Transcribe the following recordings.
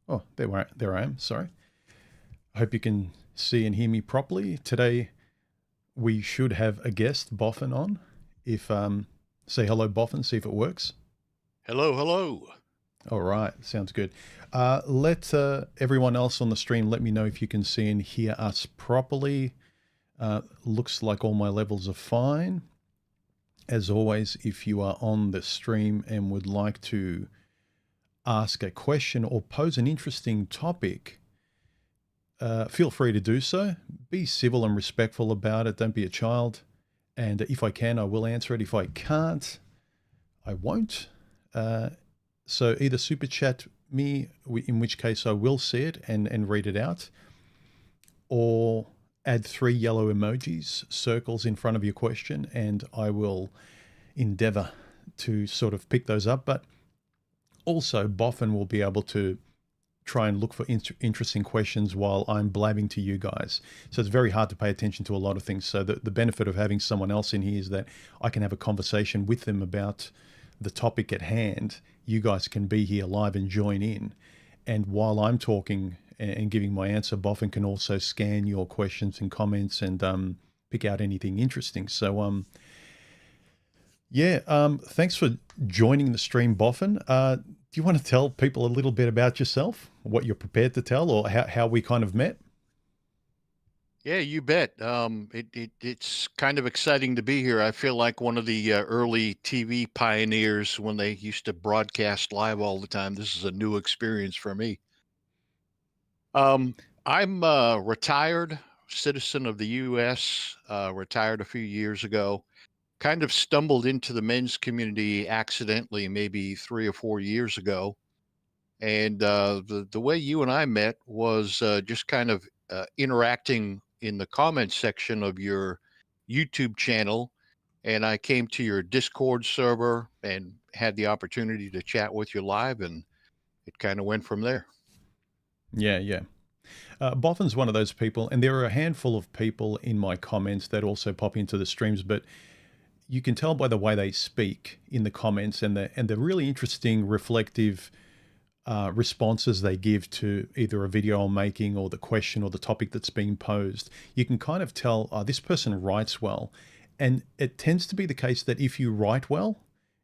Oh, there I am. Sorry. I hope you can see and hear me properly. Today, we should have a guest, Boffin, on. If say hello, Boffin, see if it works. Hello, hello. All right, sounds good. Let everyone else on the stream let me know if you can see and hear us properly. Looks like all my levels are fine. As always, if you are on the stream and would like to ask a question or pose an interesting topic, feel free to do so. Be civil and respectful about it. Don't be a child. And if I can, I will answer it. If I can't, I won't. So either super chat me, in which case I will see it and read it out, or add 3 yellow emojis, circles in front of your question, and I will endeavor to sort of pick those up. But also, Boffin will be able to try and look for interesting questions while I'm blabbing to you guys. So it's very hard to pay attention to a lot of things. So the benefit of having someone else in here is that I can have a conversation with them about the topic at hand. You guys can be here live and join in. And while I'm talking and giving my answer, Boffin can also scan your questions and comments and pick out anything interesting. So thanks for joining the stream, Boffin. Do you want to tell people a little bit about yourself, what you're prepared to tell, or how we kind of met? Yeah, you bet. It's kind of exciting to be here. I feel like one of the early TV pioneers when they used to broadcast live all the time. This is a new experience for me. I'm a retired citizen of the U.S., retired a few years ago. Kind of stumbled into the men's community accidentally, maybe 3 or 4 years ago. And the way you and I met was just kind of interacting in the comments section of your YouTube channel. And I came to your Discord server and had the opportunity to chat with you live, and it kind of went from there. Yeah. Boffin's one of those people, and there are a handful of people in my comments that also pop into the streams, but you can tell by the way they speak in the comments and the really interesting, reflective responses they give to either a video I'm making or the question or the topic that's being posed. You can kind of tell this person writes well. And it tends to be the case that if you write well,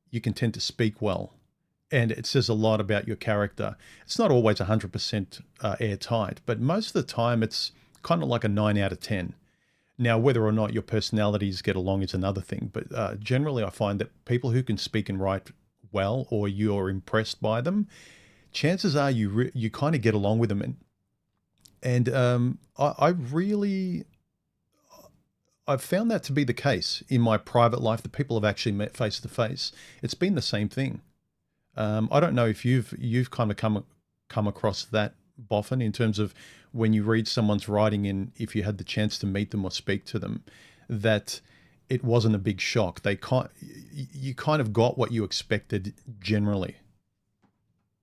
you can tend to speak well. And it says a lot about your character. It's not always 100% airtight, but most of the time it's kind of like a 9 out of 10. Now, whether or not your personalities get along is another thing, but generally I find that people who can speak and write well, or you're impressed by them, chances are you kind of get along with them. And I've found that to be the case in my private life, the people I've actually met face to face. It's been the same thing. I don't know if you've kind of come across that, Boffin, in terms of when you read someone's writing and if you had the chance to meet them or speak to them, that it wasn't a big shock. You kind of got what you expected generally.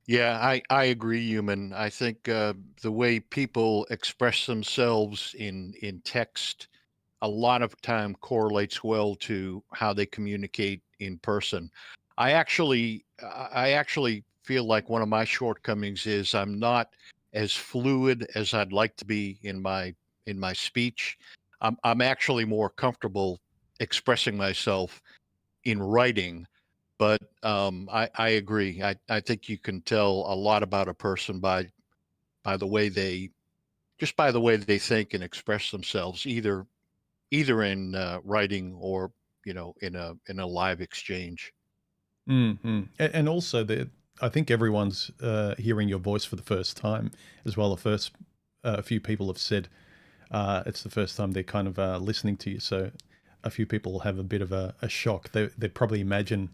Yeah, I agree, Human. I think the way people express themselves in text a lot of time correlates well to how they communicate in person. I actually feel like one of my shortcomings is I'm not as fluid as I'd like to be in my speech. I'm actually more comfortable expressing myself in writing, but I agree. I think you can tell a lot about a person by the way they by the way they think and express themselves, either in writing or in a live exchange. Mm-hmm. And also, I think everyone's hearing your voice for the first time as well. A few people have said it's the first time they're kind of listening to you. So a few people will have a bit of a shock. They probably imagine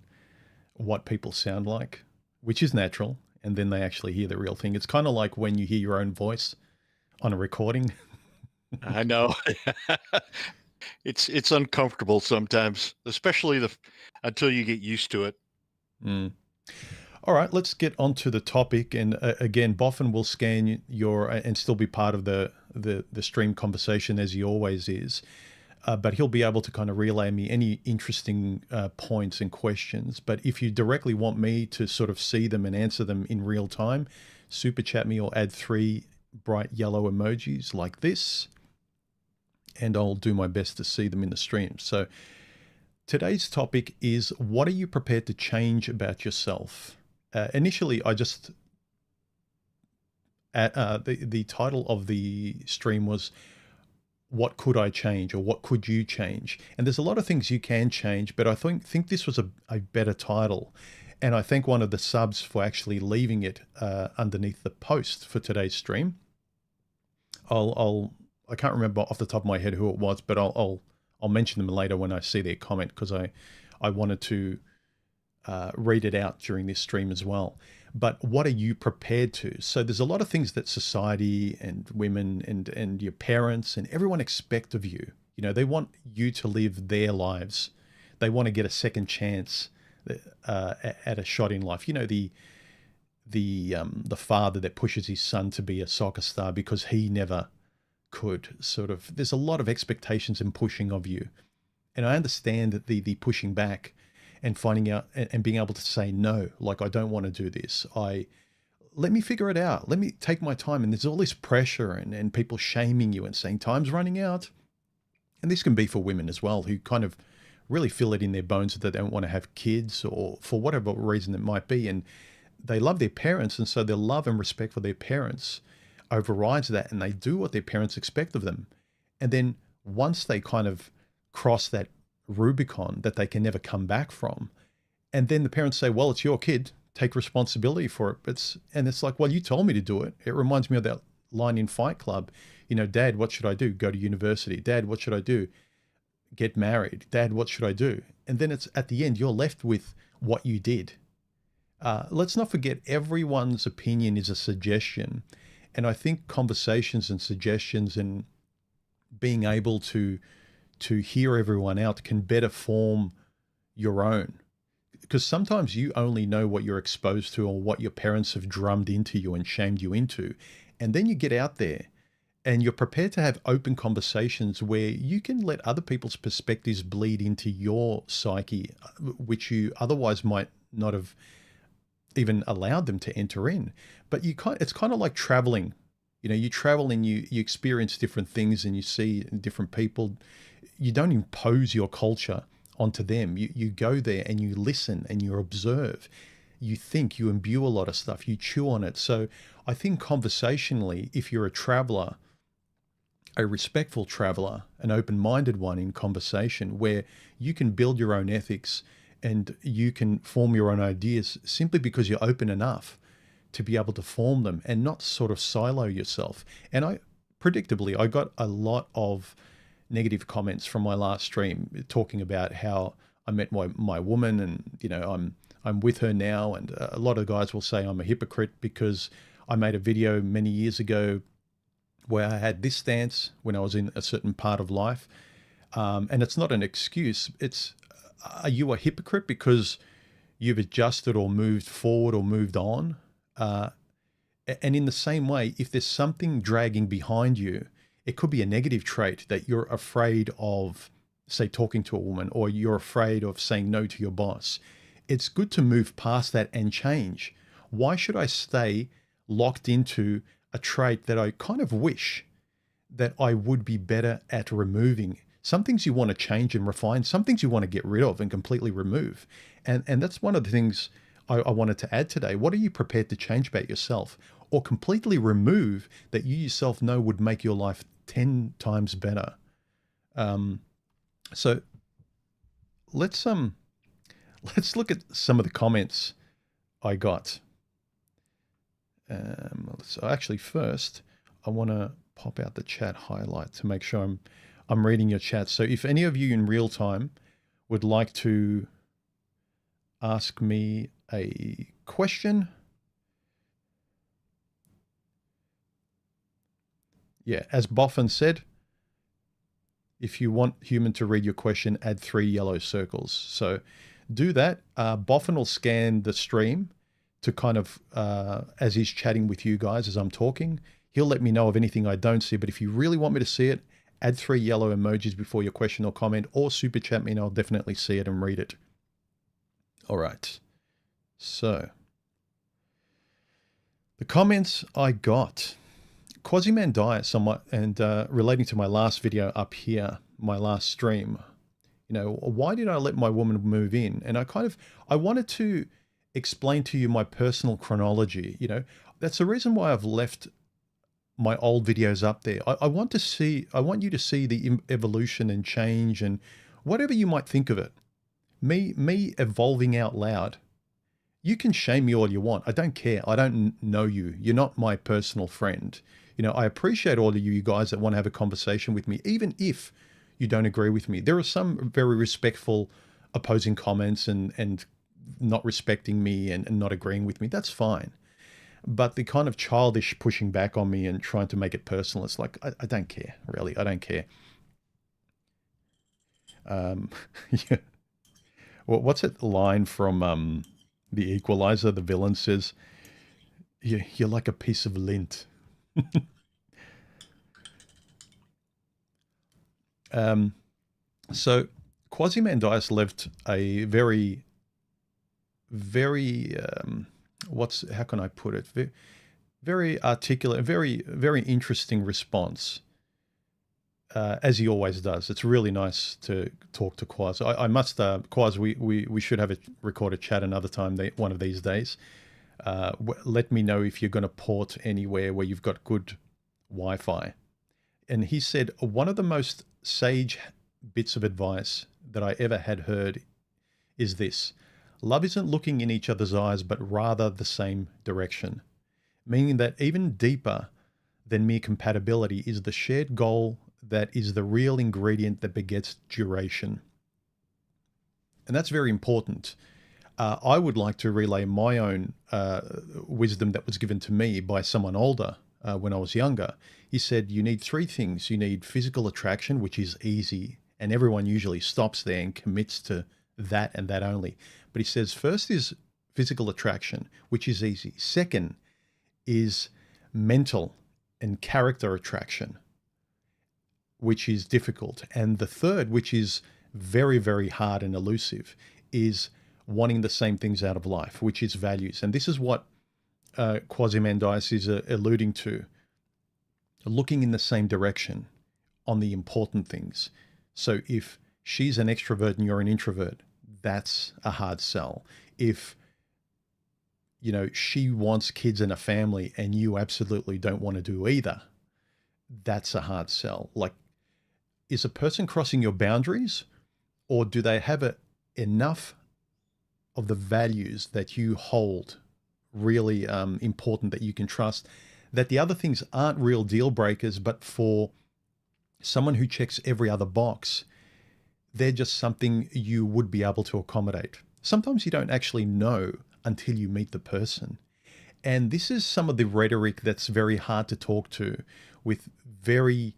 what people sound like, which is natural, and then they actually hear the real thing. It's kind of like when you hear your own voice on a recording. I know. It's uncomfortable sometimes, especially the until you get used to it. Mm. All right, let's get on to the topic. And again, Boffin will scan your and still be part of the stream conversation as he always is. But he'll be able to kind of relay me any interesting points and questions. But if you directly want me to sort of see them and answer them in real time, super chat me or add 3 bright yellow emojis like this, and I'll do my best to see them in the stream. So today's topic is, what are you prepared to change about yourself? Initially, I just, the title of the stream was, what could I change, or what could you change? And there's a lot of things you can change, but I think this was a better title. And I thank one of the subs for actually leaving it underneath the post for today's stream. I can't remember off the top of my head who it was, but I'll mention them later when I see their comment, because I wanted to read it out during this stream as well. But what are you prepared to? So there's a lot of things that society and women and your parents and everyone expect of you. You know, they want you to live their lives. They want to get a second chance at a shot in life. You know, the father that pushes his son to be a soccer star because he never could. Sort of, there's a lot of expectations and pushing of you. And I understand that the pushing back and finding out and being able to say no, like, I don't want to do this. Let me figure it out. Let me take my time. And there's all this pressure and people shaming you and saying time's running out. And this can be for women as well, who kind of really feel it in their bones that they don't want to have kids, or for whatever reason it might be. And they love their parents. And so their love and respect for their parents overrides that, and they do what their parents expect of them. And then once they kind of cross that Rubicon that they can never come back from, and then the parents say, well, it's your kid, take responsibility for it. It's like, well, you told me to do it. It reminds me of that line in Fight Club, you know, Dad, what should I do? Go to university. Dad, what should I do? Get married. Dad, what should I do? And then it's at the end, you're left with what you did. Let's not forget, everyone's opinion is a suggestion. And I think conversations and suggestions and being able to hear everyone out can better form your own. Because sometimes you only know what you're exposed to or what your parents have drummed into you and shamed you into. And then you get out there and you're prepared to have open conversations where you can let other people's perspectives bleed into your psyche, which you otherwise might not have even allowed them to enter in. But it's kind of like traveling. You know, you travel and you experience different things and you see different people. You don't impose your culture onto them. You go there and you listen and you observe. You think, you imbue a lot of stuff, you chew on it. So I think conversationally, if you're a traveler, a respectful traveler, an open-minded one in conversation, where you can build your own ethics and you can form your own ideas simply because you're open enough to be able to form them and not sort of silo yourself. And predictably, I got a lot of negative comments from my last stream talking about how I met my woman, and, you know, I'm with her now. And a lot of guys will say I'm a hypocrite because I made a video many years ago where I had this stance when I was in a certain part of life. And it's not an excuse. It's, are you a hypocrite because you've adjusted or moved forward or moved on? And in the same way, if there's something dragging behind you, it could be a negative trait that you're afraid of, say, talking to a woman, or you're afraid of saying no to your boss. It's good to move past that and change. Why should I stay locked into a trait that I kind of wish that I would be better at removing? Some things you want to change and refine, some things you want to get rid of and completely remove. And that's one of the things I wanted to add today. What are you prepared to change about yourself, or completely remove that you yourself know would make your life 10 times better? So let's look at some of the comments I got. So actually, first, I want to pop out the chat highlight to make sure I'm reading your chat. So if any of you in real time would like to ask me a question, yeah, as Boffin said, if you want Human to read your question, add 3 yellow circles. So do that. Boffin will scan the stream to kind of, as he's chatting with you guys as I'm talking, he'll let me know of anything I don't see. But if you really want me to see it, add 3 yellow emojis before your question or comment, or super chat me and I'll definitely see it and read it. All right. So The comments I got. Quasimandias on my, and relating to my last video up here, my last stream, why did I let my woman move in? And I wanted to explain to you my personal chronology. That's the reason why I've left my old videos up there. I want you to see the evolution and change and whatever you might think of it. Me evolving out loud. You can shame me all you want. I don't care. I don't know you. You're not my personal friend. I appreciate all of you guys that want to have a conversation with me, even if you don't agree with me. There are some very respectful opposing comments and not respecting me and not agreeing with me. That's fine. But the kind of childish pushing back on me and trying to make it personal, it's like, I don't care, really. I don't care. Yeah. Well, what's that line from The Equalizer? The villain says, you're like a piece of lint. So Quasimandias left a very, very, how can I put it? Very, very articulate, very, very interesting response, as he always does. It's really nice to talk to Quas. I must, Quas, we should have a recorded chat another time, one of these days. Let me know if you're going to port anywhere where you've got good Wi-Fi. And he said, one of the most sage bits of advice that I ever had heard is this: love isn't looking in each other's eyes, but rather the same direction. Meaning that even deeper than mere compatibility is the shared goal that is the real ingredient that begets duration. And that's very important. I would like to relay my own wisdom that was given to me by someone older when I was younger. He said, you need three things. You need physical attraction, which is easy, and everyone usually stops there and commits to that and that only. But he says, first is physical attraction, which is easy. Second is mental and character attraction, which is difficult. And the third, which is very, very hard and elusive, is wanting the same things out of life, which is values. And this is what Quasimandias is alluding to, looking in the same direction on the important things. So if she's an extrovert and you're an introvert, that's a hard sell. If, she wants kids and a family and you absolutely don't want to do either, that's a hard sell. Like, is a person crossing your boundaries, or do they have enough of the values that you hold really important that you can trust, that the other things aren't real deal breakers, but for someone who checks every other box, they're just something you would be able to accommodate. Sometimes you don't actually know until you meet the person. And this is some of the rhetoric that's very hard to talk to, with very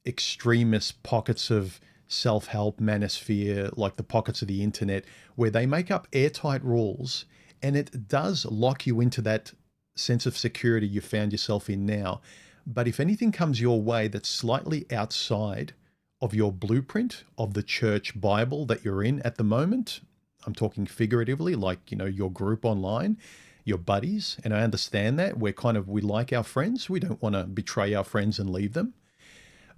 extremist pockets of self-help manosphere, like the pockets of the internet, where they make up airtight rules, and it does lock you into that sense of security you found yourself in now. But if anything comes your way that's slightly outside of your blueprint of the church Bible that you're in at the moment, I'm talking figuratively, like, your group online, your buddies, and I understand that we like our friends. We don't want to betray our friends and leave them.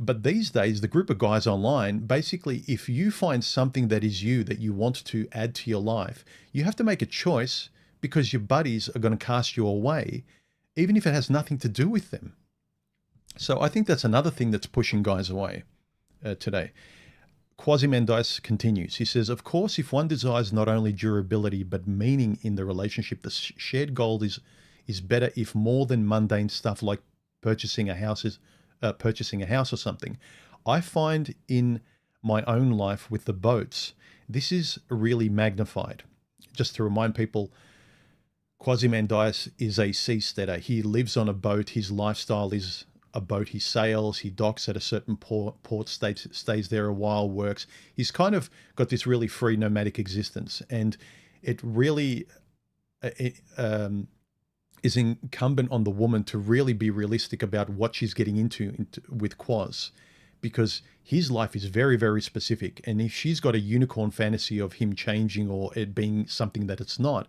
But these days, the group of guys online, basically, if you find something that is you, that you want to add to your life, you have to make a choice, because your buddies are going to cast you away, even if it has nothing to do with them. So I think that's another thing that's pushing guys away today. Quasimandias continues. He says, of course, if one desires not only durability, but meaning in the relationship, the shared goal is better if more than mundane stuff like purchasing a house or something. I find in my own life with the boats, this is really magnified. Just to remind people, Quasimandias is a seasteader. He lives on a boat. His lifestyle is a boat. He sails, he docks at a certain port, stays there a while, works. He's kind of got this really free nomadic existence, and it really is incumbent on the woman to really be realistic about what she's getting into with Quas, because his life is very, very specific. And if she's got a unicorn fantasy of him changing or it being something that it's not,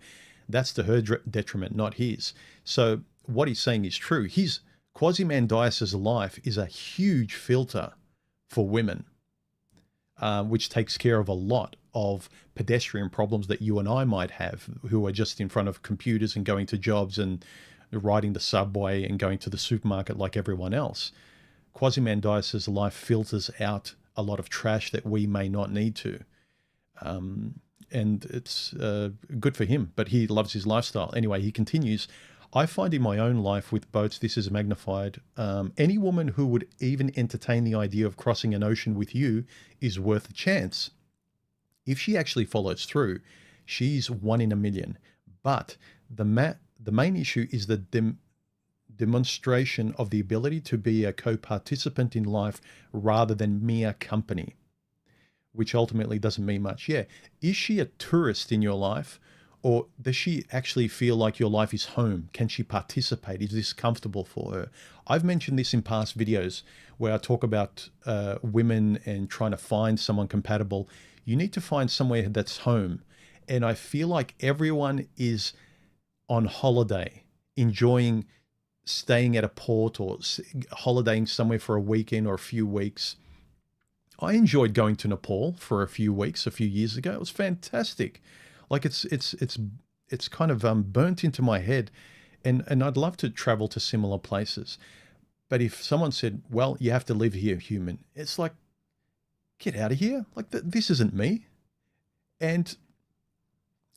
that's to her detriment, not his. So what he's saying is true. His Quasi-Mandias's life is a huge filter for women, which takes care of a lot of pedestrian problems that you and I might have, who are just in front of computers and going to jobs and riding the subway and going to the supermarket like everyone else. Quasi-Mandias's life filters out a lot of trash that we may not need to. And it's good for him, but he loves his lifestyle. Anyway, he continues, I find in my own life with boats, this is magnified. Any woman who would even entertain the idea of crossing an ocean with you is worth a chance. If she actually follows through, she's 1 in a million. But the main issue is the demonstration of the ability to be a co-participant in life rather than mere company, which ultimately doesn't mean much. Yeah. Is she a tourist in your life, or does she actually feel like your life is home? Can she participate? Is this comfortable for her? I've mentioned this in past videos where I talk about women and trying to find someone compatible. You need to find somewhere that's home. And I feel like everyone is on holiday, enjoying staying at a port or holidaying somewhere for a weekend or a few weeks. I enjoyed going to Nepal for a few weeks a few years ago. It was fantastic. Like it's kind of burnt into my head, and I'd love to travel to similar places. But if someone said, well, you have to live here, human, it's like, get out of here. Like this isn't me. And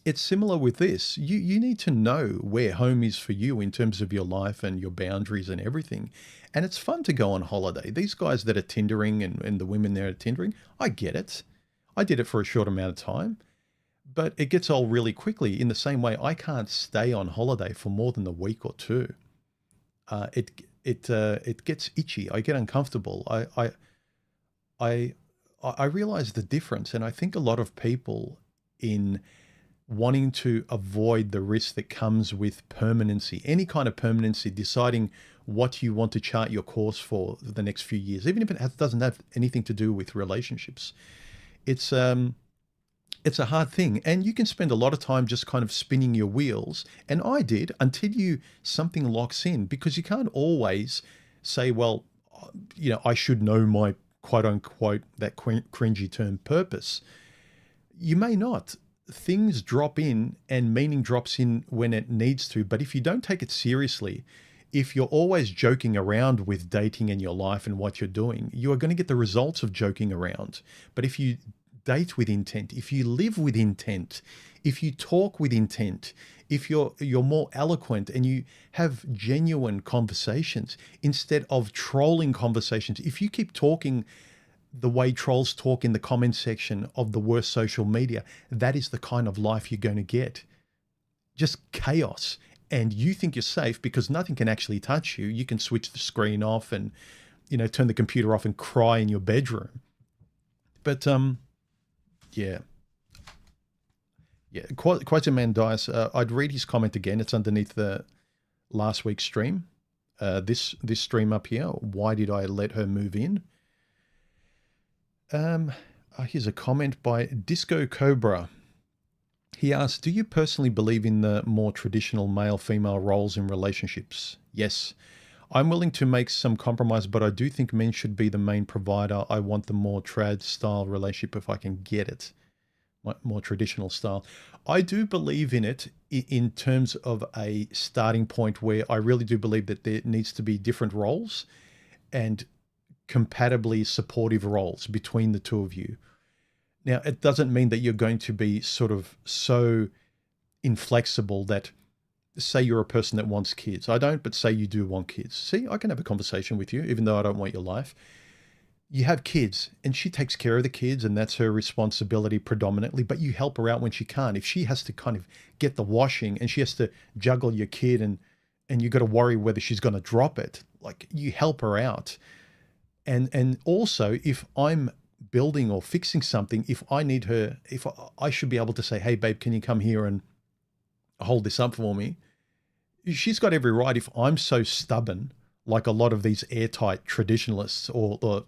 it's similar with this. You need to know where home is for you in terms of your life and your boundaries and everything. And it's fun to go on holiday. These guys that are Tindering and the women there are Tindering, I get it. I did it for a short amount of time, but it gets old really quickly. In the same way, I can't stay on holiday for more than a week or two. It gets itchy. I get uncomfortable. I realize the difference, and I think a lot of people in wanting to avoid the risk that comes with permanency, any kind of permanency, deciding what you want to chart your course for the next few years, even if it doesn't have anything to do with relationships. It's a hard thing, and you can spend a lot of time just kind of spinning your wheels. And I did, until something locks in, because you can't always say, well, I should know my quote unquote, that cringy term, purpose. You may not. Things drop in and meaning drops in when it needs to. But if you don't take it seriously, if you're always joking around with dating and your life and what you're doing, you are going to get the results of joking around. But if you date with intent, if you live with intent, if you talk with intent, if you're more eloquent and you have genuine conversations instead of trolling conversations, if you keep talking the way trolls talk in the comment section of the worst social media, that is the kind of life you're going to get. Just chaos. And you think you're safe because nothing can actually touch you. You can switch the screen off and, turn the computer off and cry in your bedroom. But, yeah. Quasi-Mandias, I'd read his comment again. It's underneath the last week's stream. This stream up here. Why did I let her move in? Here's a comment by Disco Cobra. He asks, do you personally believe in the more traditional male-female roles in relationships? Yes. I'm willing to make some compromise, but I do think men should be the main provider. I want the more trad style relationship if I can get it. More traditional style. I do believe in it in terms of a starting point where I really do believe that there needs to be different roles and compatibly supportive roles between the two of you. Now, it doesn't mean that you're going to be sort of so inflexible that, say you're a person that wants kids. I don't, but say you do want kids. See, I can have a conversation with you, even though I don't want your life. You have kids and she takes care of the kids and that's her responsibility predominantly, but you help her out when she can't. If she has to kind of get the washing and she has to juggle your kid and you got to worry whether she's going to drop it, like you help her out. And also if I'm building or fixing something, if I need her, if I should be able to say, hey babe, can you come here and hold this up for me? She's got every right. If I'm so stubborn, like a lot of these airtight traditionalists, or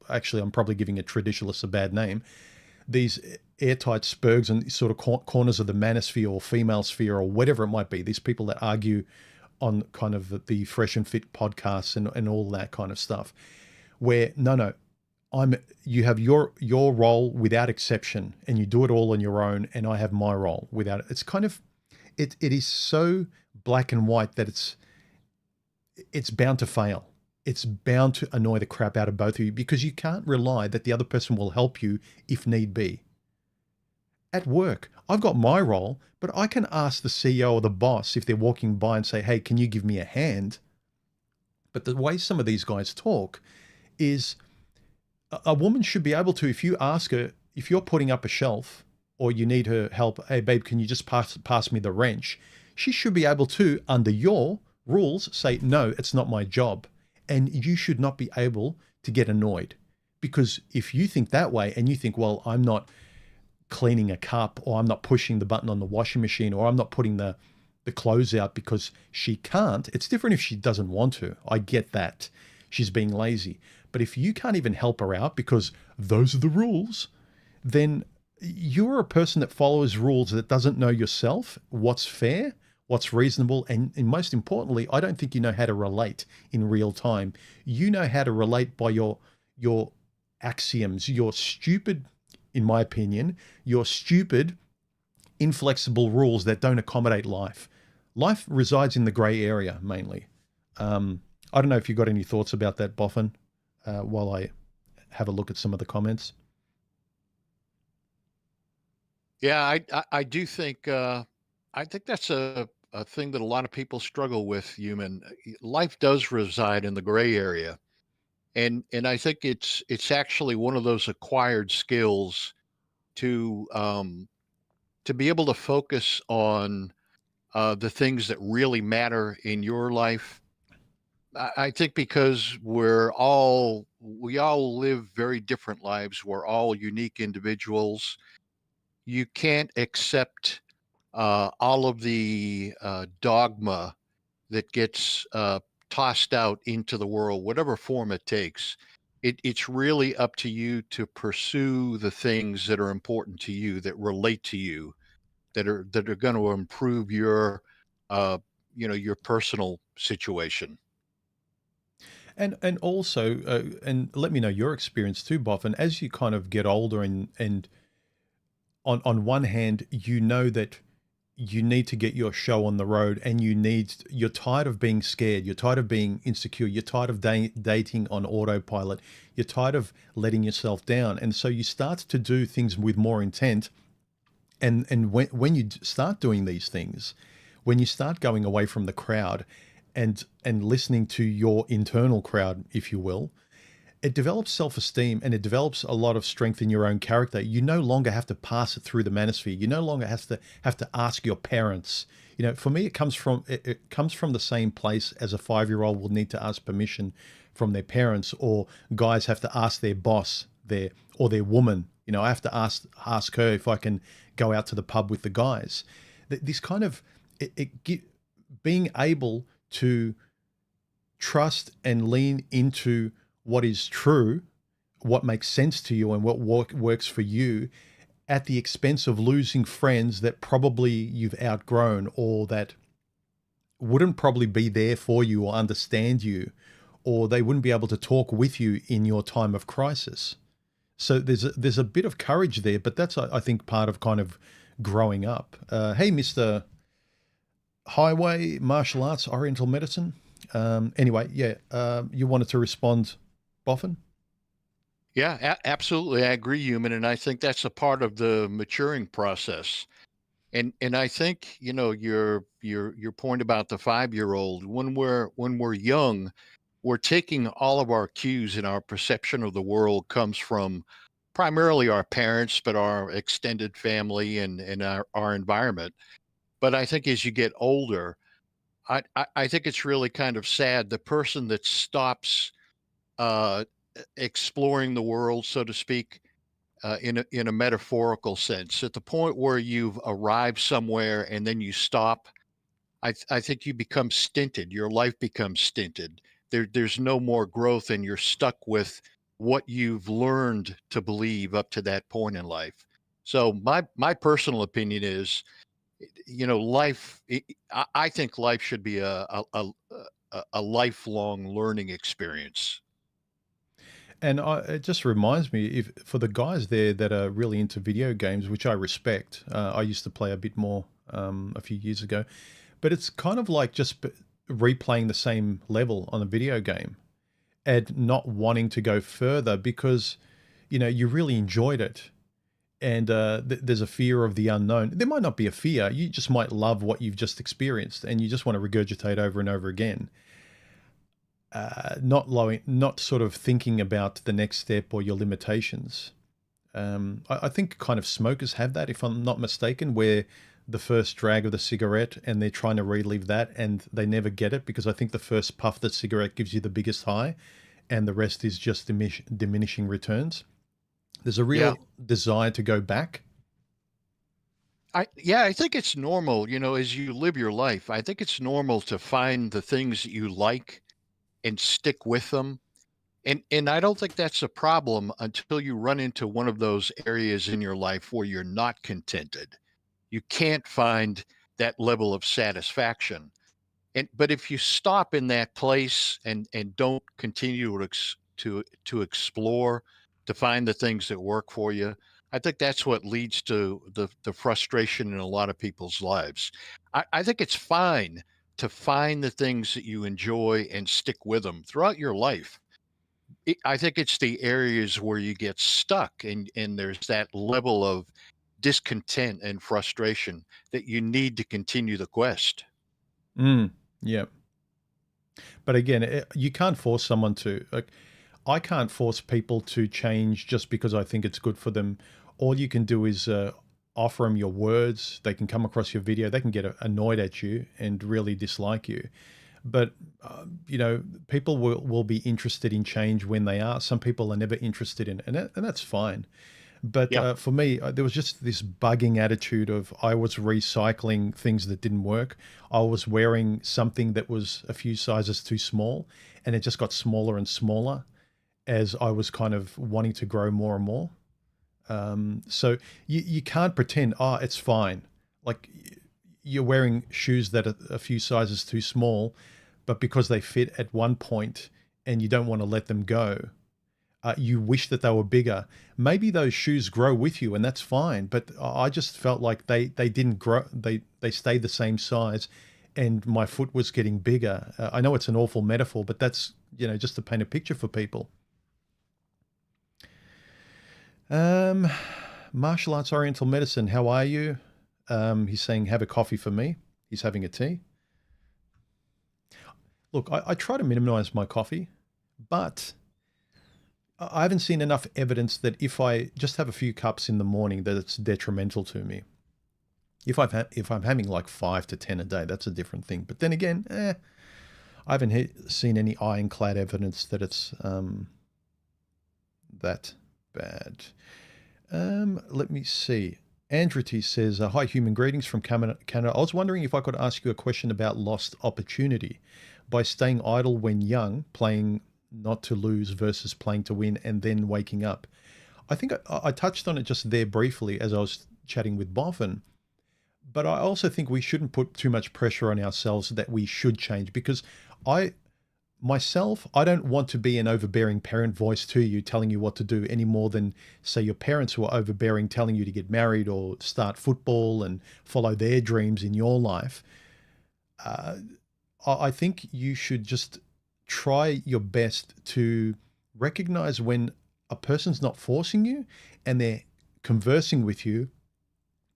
actually I'm probably giving a traditionalist a bad name, these airtight spurgs and sort of corners of the manosphere or female sphere or whatever it might be, these people that argue on kind of the Fresh and Fit podcasts and all that kind of stuff, where no, you have your role without exception, and you do it all on your own, and I have my role without it. It's kind of it is so black and white that it's bound to fail. It's bound to annoy the crap out of both of you, because you can't rely that the other person will help you if need be. At work, I've got my role, but I can ask the CEO or the boss if they're walking by and say, hey, can you give me a hand? But the way some of these guys talk is a woman should be able to, if you ask her, if you're putting up a shelf or you need her help, hey, babe, can you just pass me the wrench? She should be able to, under your rules, say, no, it's not my job. And you should not be able to get annoyed, because if you think that way and you think, well, I'm not cleaning a cup, or I'm not pushing the button on the washing machine, or I'm not putting the clothes out because she can't. It's different if she doesn't want to. I get that. She's being lazy. But if you can't even help her out because those are the rules, then you're a person that follows rules that doesn't know yourself, what's fair, what's reasonable, and most importantly, I don't think you know how to relate in real time. You know how to relate by your axioms, your stupid, in my opinion, your stupid, inflexible rules that don't accommodate life. Life resides in the gray area mainly. I don't know if you've got any thoughts about that, Boffin, while I have a look at some of the comments. Yeah, I do think I think that's a thing that a lot of people struggle with. Human life does reside in the gray area, and I think it's actually one of those acquired skills to to be able to focus on the things that really matter in your life. I think because we all live very different lives. We're all unique individuals. You can't accept all of the dogma that gets tossed out into the world, whatever form it takes. It's really up to you to pursue the things that are important to you, that relate to you, that are going to improve your, uh, your personal situation. And also, and let me know your experience too, Boffin, as you kind of get older, and on one hand, you know that you need to get your show on the road, and you're tired of being scared, you're tired of being insecure, you're tired of dating on autopilot, you're tired of letting yourself down, and so you start to do things with more intent. And when you start doing these things, when you start going away from the crowd and listening to your internal crowd, if you will, it develops self-esteem, and it develops a lot of strength in your own character. You no longer have to pass it through the manosphere. You no longer have to ask your parents. You know, for me, it comes from the same place as a 5-year-old will need to ask permission from their parents, or guys have to ask their boss, or their woman. You know, I have to ask her if I can go out to the pub with the guys. This kind of being able to trust and lean into what is true, what makes sense to you, and what works for you, at the expense of losing friends that probably you've outgrown, or that wouldn't probably be there for you or understand you, or they wouldn't be able to talk with you in your time of crisis. So there's a bit of courage there, but that's, I think, part of kind of growing up. Hey, Mr. Highway Martial Arts Oriental Medicine. Anyway, yeah, you wanted to respond, Boffin? Yeah, absolutely. I agree, human, and I think that's a part of the maturing process. And I think your point about the 5-year-old, when we're young, we're taking all of our cues, and our perception of the world comes from primarily our parents, but our extended family and our environment. But I think as you get older, I think it's really kind of sad, the person that stops uh, exploring the world, so to speak, in a metaphorical sense, at the point where you've arrived somewhere and then you stop. I think you become stinted. Your life becomes stinted. There's no more growth, and you're stuck with what you've learned to believe up to that point in life. So my personal opinion is, life. I think life should be a lifelong learning experience. And it just reminds me, if for the guys there that are really into video games, which I respect, I used to play a bit more a few years ago, but it's kind of like just replaying the same level on a video game and not wanting to go further because, you really enjoyed it. And there's a fear of the unknown. There might not be a fear. You just might love what you've just experienced and you just want to regurgitate over and over again. Not sort of thinking about the next step or your limitations. I think kind of smokers have that, if I'm not mistaken, where the first drag of the cigarette and they're trying to relive that and they never get it because I think the first puff of the cigarette gives you the biggest high and the rest is just diminishing returns. There's a Yeah. real desire to go back. I think it's normal, as you live your life. I think it's normal to find the things that you like and stick with them. And I don't think that's a problem until you run into one of those areas in your life where you're not contented. You can't find that level of satisfaction. But if you stop in that place and don't continue to explore, to find the things that work for you, I think that's what leads to the frustration in a lot of people's lives. I think it's fine to find the things that you enjoy and stick with them throughout your life. I think it's the areas where you get stuck and there's that level of discontent and frustration that you need to continue the quest. Yeah. But again, you can't force someone to, like, I can't force people to change just because I think it's good for them. All you can do is offer them your words. They can come across your video. They can get annoyed at you and really dislike you. But, people will be interested in change when they are. Some people are never interested in it, and that's fine. But Yeah. for me, there was just this bugging attitude of I was recycling things that didn't work. I was wearing something that was a few sizes too small, and it just got smaller and smaller as I was kind of wanting to grow more and more. So you can't pretend, it's fine. Like you're wearing shoes that are a few sizes too small, but because they fit at one point and you don't want to let them go, you wish that they were bigger. Maybe those shoes grow with you, and that's fine. But I just felt like they didn't grow. They stayed the same size, and my foot was getting bigger. I know it's an awful metaphor, but that's just to paint a picture for people. Martial arts, oriental medicine. How are you? He's saying have a coffee for me. He's having a tea. Look, I try to minimize my coffee, but I haven't seen enough evidence that if I just have a few cups in the morning, that it's detrimental to me. If I'm having like 5 to 10 a day, that's a different thing. But then again, I haven't seen any ironclad evidence that it's that bad. Let me see. Andrew T says, hi, human greetings from Canada. I was wondering if I could ask you a question about lost opportunity. By staying idle when young, playing not to lose versus playing to win, and then waking up. I think I touched on it just there briefly as I was chatting with Boffin, but I also think we shouldn't put too much pressure on ourselves that we should change, because I don't want to be an overbearing parent voice to you telling you what to do any more than, say, your parents who are overbearing telling you to get married or start football and follow their dreams in your life. I think you should just try your best to recognize when a person's not forcing you and they're conversing with you.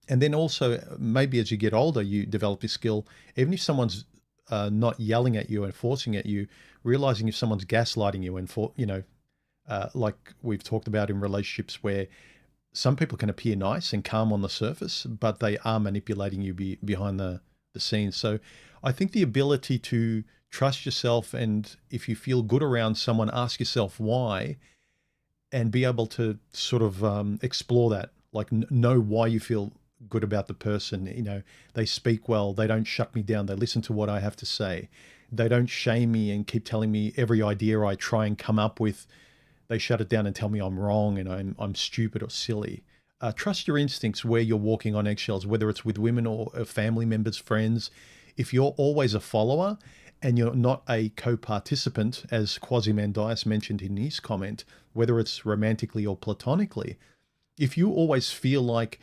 And then also maybe as you get older, you develop this skill, even if someone's not yelling at you and forcing at you, realizing if someone's gaslighting you and like we've talked about in relationships where some people can appear nice and calm on the surface, but they are manipulating you behind the scenes. So I think the ability to trust yourself, and if you feel good around someone, ask yourself why, and be able to sort of explore that, like know why you feel good about the person. They speak well, they don't shut me down, they listen to what I have to say, they don't shame me and keep telling me every idea I try and come up with, they shut it down and tell me I'm wrong and I'm stupid or silly. Trust your instincts where you're walking on eggshells, whether it's with women or family members, friends. If you're always a follower and you're not a co-participant, as Quasimandias mentioned in his comment, whether it's romantically or platonically, if you always feel like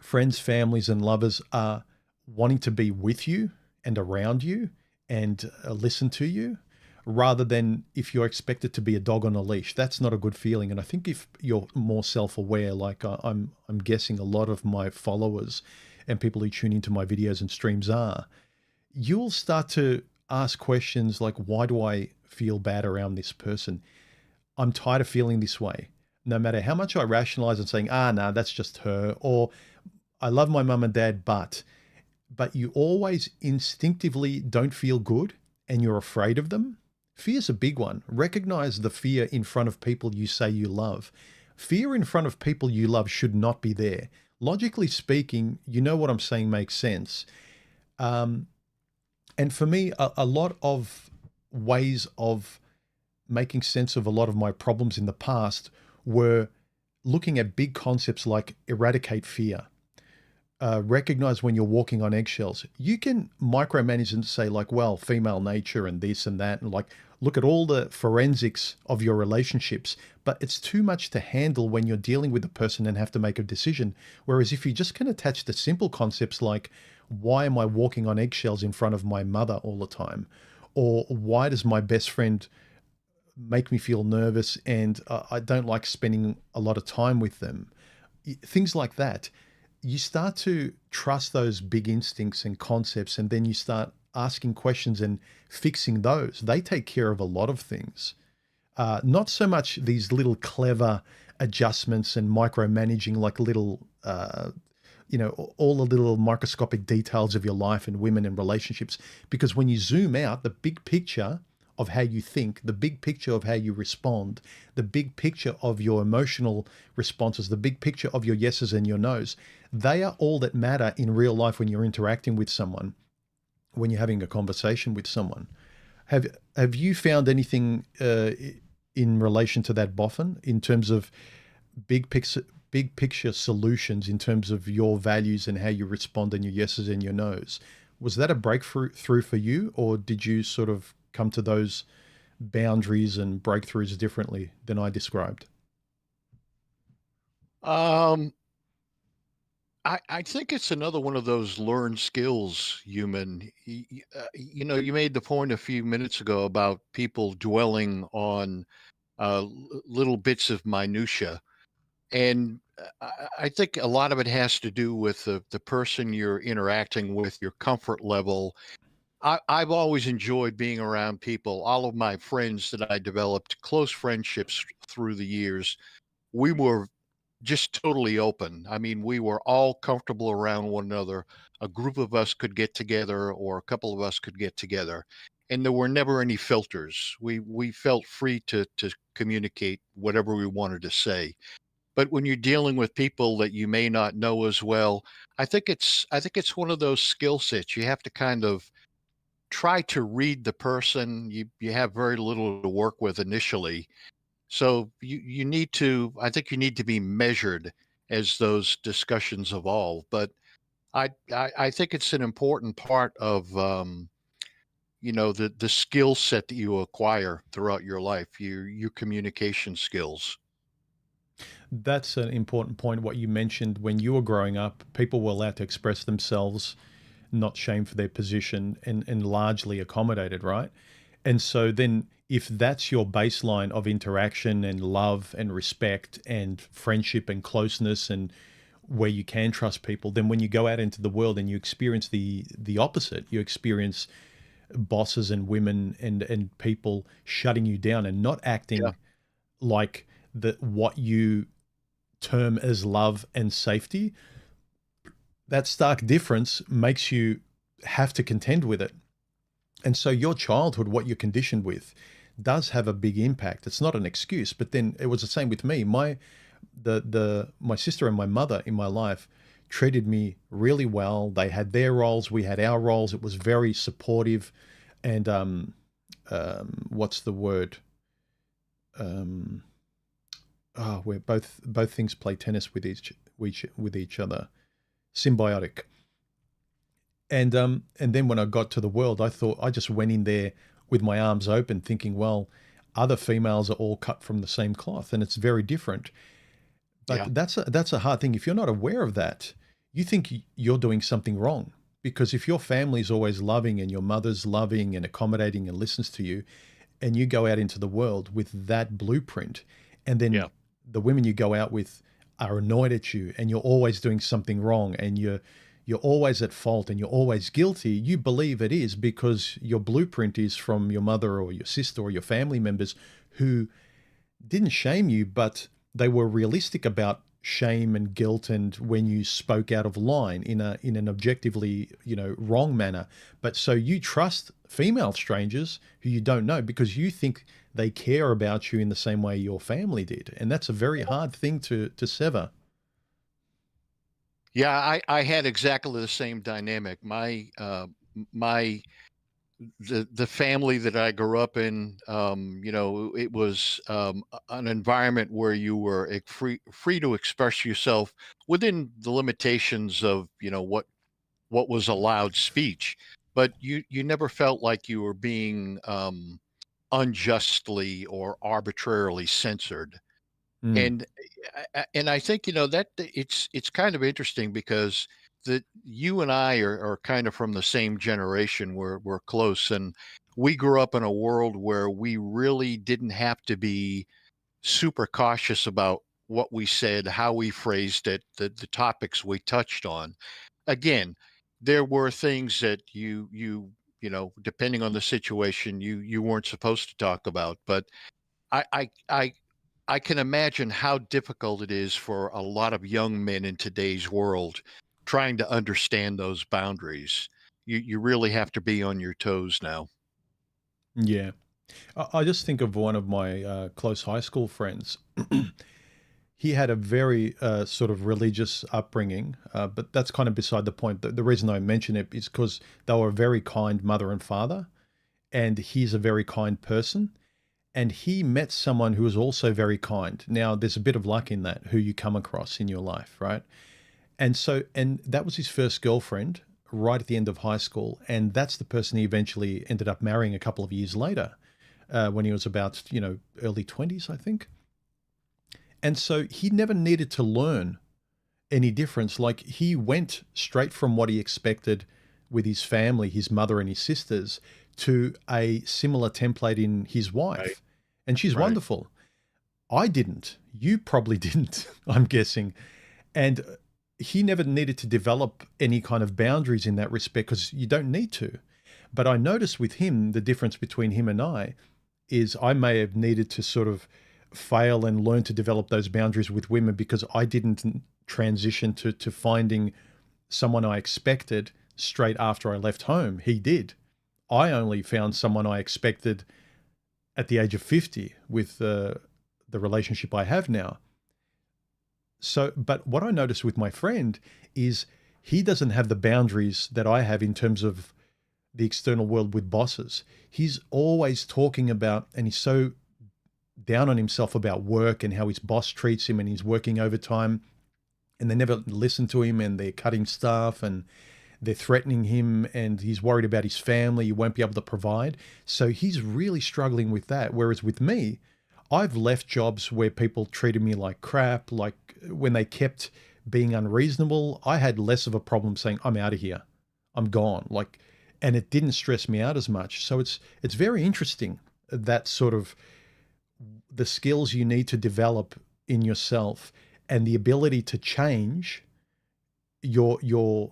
friends, families, and lovers are wanting to be with you and around you and listen to you, rather than if you're expected to be a dog on a leash, that's not a good feeling. And I think if you're more self-aware, like I'm guessing a lot of my followers and people who tune into my videos and streams are, you'll start to ask questions like, why do I feel bad around this person? I'm tired of feeling this way. No matter how much I rationalize and saying, no, that's just her, or I love my mum and dad, but you always instinctively don't feel good and you're afraid of them. Fear's a big one. Recognize the fear in front of people you say you love. Fear in front of people you love should not be there. Logically speaking, you know what I'm saying makes sense. And for me, a lot of ways of making sense of a lot of my problems in the past were looking at big concepts like eradicate fear. Recognize when you're walking on eggshells. You can micromanage and say like, well, female nature and this and that, and like look at all the forensics of your relationships, but it's too much to handle when you're dealing with a person and have to make a decision. Whereas if you just can attach the simple concepts like, why am I walking on eggshells in front of my mother all the time? Or why does my best friend make me feel nervous and I don't like spending a lot of time with them? Things like that. You start to trust those big instincts and concepts, and then you start asking questions and fixing those. They take care of a lot of things. Not so much these little clever adjustments and micromanaging like little, all the little microscopic details of your life and women and relationships. Because when you zoom out, the big picture of how you think, the big picture of how you respond, the big picture of your emotional responses, the big picture of your yeses and your nos, they are all that matter in real life when you're interacting with someone, when you're having a conversation with someone. Have you found anything in relation to that, Boffin, in terms of big picture solutions in terms of your values and how you respond and your yeses and your nos? Was that a breakthrough for you, or did you sort of come to those boundaries and breakthroughs differently than I described? I think it's another one of those learned skills, human. You made the point a few minutes ago about people dwelling on little bits of minutia, and I think a lot of it has to do with the person you're interacting with, your comfort level. I've always enjoyed being around people. All of my friends that I developed close friendships through the years, we were just totally open. I mean, we were all comfortable around one another. A group of us could get together, or a couple of us could get together, and there were never any filters. We felt free to communicate whatever we wanted to say. But when you're dealing with people that you may not know as well, I think it's one of those skill sets. You have to kind of try to read the person. You have very little to work with initially, so you need to, I think you need to be measured as those discussions evolve. But I think it's an important part of the skill set that you acquire throughout your life, your communication skills. That's an important point. What you mentioned, when you were growing up, people were allowed to express themselves, not shamed for their position, and largely accommodated, right? And so then if that's your baseline of interaction and love and respect and friendship and closeness and where you can trust people, then when you go out into the world and you experience the opposite, you experience bosses and women and people shutting you down and not Yeah. acting like what you term as love and safety, that stark difference makes you have to contend with it. And so your childhood, what you're conditioned with, does have a big impact. It's not an excuse, but then it was the same with me. My sister and my mother in my life treated me really well. They had their roles, we had our roles. It was very supportive, and what's the word? Um, where both things play tennis with each other, symbiotic. And then when I got to the world, I thought I just went in there with my arms open, thinking, well, other females are all cut from the same cloth, and it's very different. Yeah. But that's a hard thing. If you're not aware of that, you think you're doing something wrong. Because if your family's always loving and your mother's loving and accommodating and listens to you, and you go out into the world with that blueprint, and Yeah. then the women you go out with are annoyed at you, and you're always doing something wrong, and you're always at fault, and you're always guilty, you believe it is because your blueprint is from your mother or your sister or your family members who didn't shame you, but they were realistic about shame and guilt and when you spoke out of line in an objectively, wrong manner. But so you trust female strangers who you don't know because you think they care about you in the same way your family did. And that's a very hard thing to sever. Yeah, I had exactly the same dynamic. My the family that I grew up in, it was an environment where you were free to express yourself within the limitations of what was allowed speech, but you never felt like you were being unjustly or arbitrarily censored. Mm, And I think that it's kind of interesting because that you and I are kind of from the same generation. We're close, and we grew up in a world where we really didn't have to be super cautious about what we said, how we phrased it, the topics we touched on. Again, there were things that depending on the situation, you weren't supposed to talk about, but I I I I can imagine how difficult it is for a lot of young men in today's world trying to understand those boundaries. You really have to be on your toes now. yeah. I just think of one of my close high school friends. He had a very sort of religious upbringing, but that's kind of beside the point. The reason I mention it is because they were a very kind mother and father, and he's a very kind person. And he met someone who was also very kind. Now, there's a bit of luck in that, who you come across in your life, right? And that was his first girlfriend right at the end of high school. And that's the person he eventually ended up marrying a couple of years later, when he was about, early 20s, I think. And so he never needed to learn any difference. Like he went straight from what he expected with his family, his mother and his sisters, to a similar template in his Right. wife. And she's Right. wonderful. I didn't. You probably didn't, I'm guessing. And he never needed to develop any kind of boundaries in that respect because you don't need to. But I noticed with him, the difference between him and I is I may have needed to sort of fail and learn to develop those boundaries with women because I didn't transition to finding someone I expected straight after I left home. He did. I only found someone I expected at the age of 50 with the relationship I have now. So, but what I noticed with my friend is he doesn't have the boundaries that I have in terms of the external world with bosses. He's always talking about, and he's so down on himself about work and how his boss treats him and he's working overtime and they never listen to him and they're cutting staff and they're threatening him and he's worried about his family. He won't be able to provide. So he's really struggling with that. Whereas with me, I've left jobs where people treated me like crap, like when they kept being unreasonable, I had less of a problem saying, I'm out of here. I'm gone. Like, and it didn't stress me out as much. So it's very interesting that sort of the skills you need to develop in yourself and the ability to change the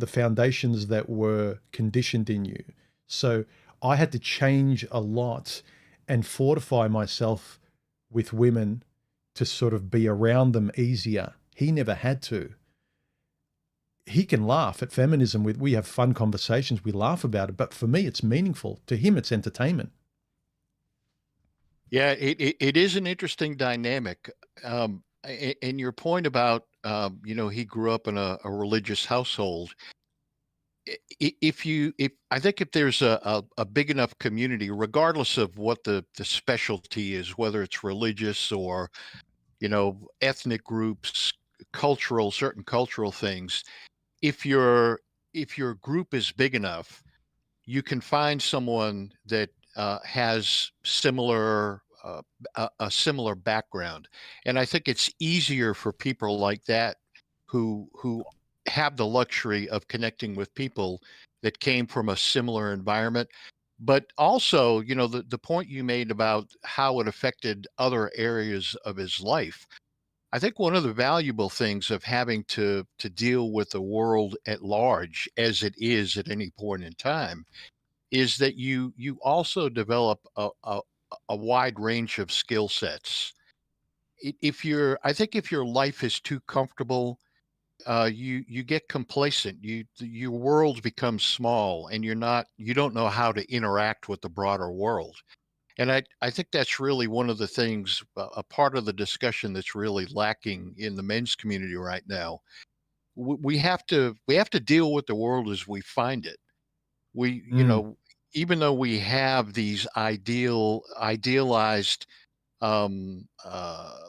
foundations that were conditioned in you. So I had to change a lot and fortify myself with women to sort of be around them easier. He never had to. He can laugh at feminism. We have fun conversations. We laugh about it. But for me, it's meaningful. To him, it's entertainment. Yeah, it is an interesting dynamic. And your point about he grew up in a religious household. if I think if there's a big enough community, regardless of what the specialty is, whether it's religious or, ethnic groups, certain cultural things, if your group is big enough, you can find someone that has a similar background, and I think it's easier for people like that who have the luxury of connecting with people that came from a similar environment. But also, the point you made about how it affected other areas of his life. I think one of the valuable things of having to deal with the world at large as it is at any point in time is that you also develop a wide range of skill sets. I think if your life is too comfortable, you get complacent. Your world becomes small, and you don't know how to interact with the broader world. And I think that's really one of the things, a part of the discussion that's really lacking in the men's community right now. We have to deal with the world as we find it. We, Mm, even though we have these idealized um, uh,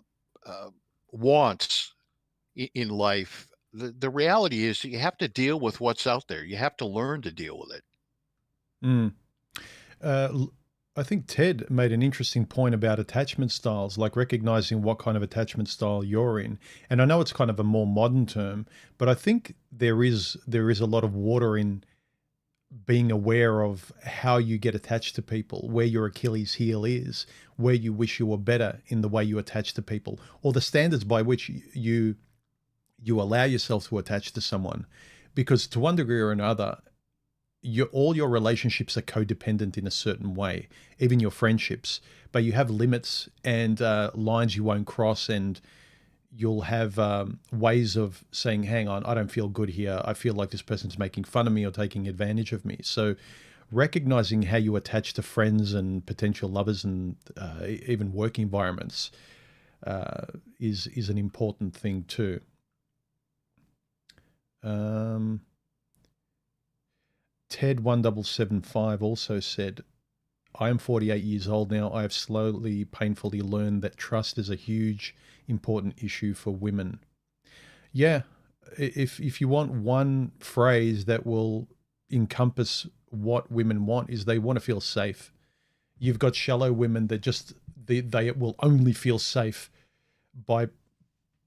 wants in life, the reality is you have to deal with what's out there. You have to learn to deal with it. mm. L- I think Ted made an interesting point about attachment styles, like recognizing what kind of attachment style you're in. And I know it's kind of a more modern term, but I think there is a lot of water in being aware of how you get attached to people, where your Achilles heel is, where you wish you were better in the way you attach to people, or the standards by which you allow yourself to attach to someone. Because to one degree or another, all your relationships are codependent in a certain way, even your friendships. But you have limits and lines you won't cross, and you'll have ways of saying, hang on, I don't feel good here. I feel like this person's making fun of me or taking advantage of me. So recognizing how you attach to friends and potential lovers and even work environments is an important thing too. Um, Ted1775 also said, I am 48 years old now. I have slowly, painfully learned that trust is a huge, important issue for women. Yeah, if you want one phrase that will encompass what women want, is they want to feel safe. You've got shallow women that just they will only feel safe by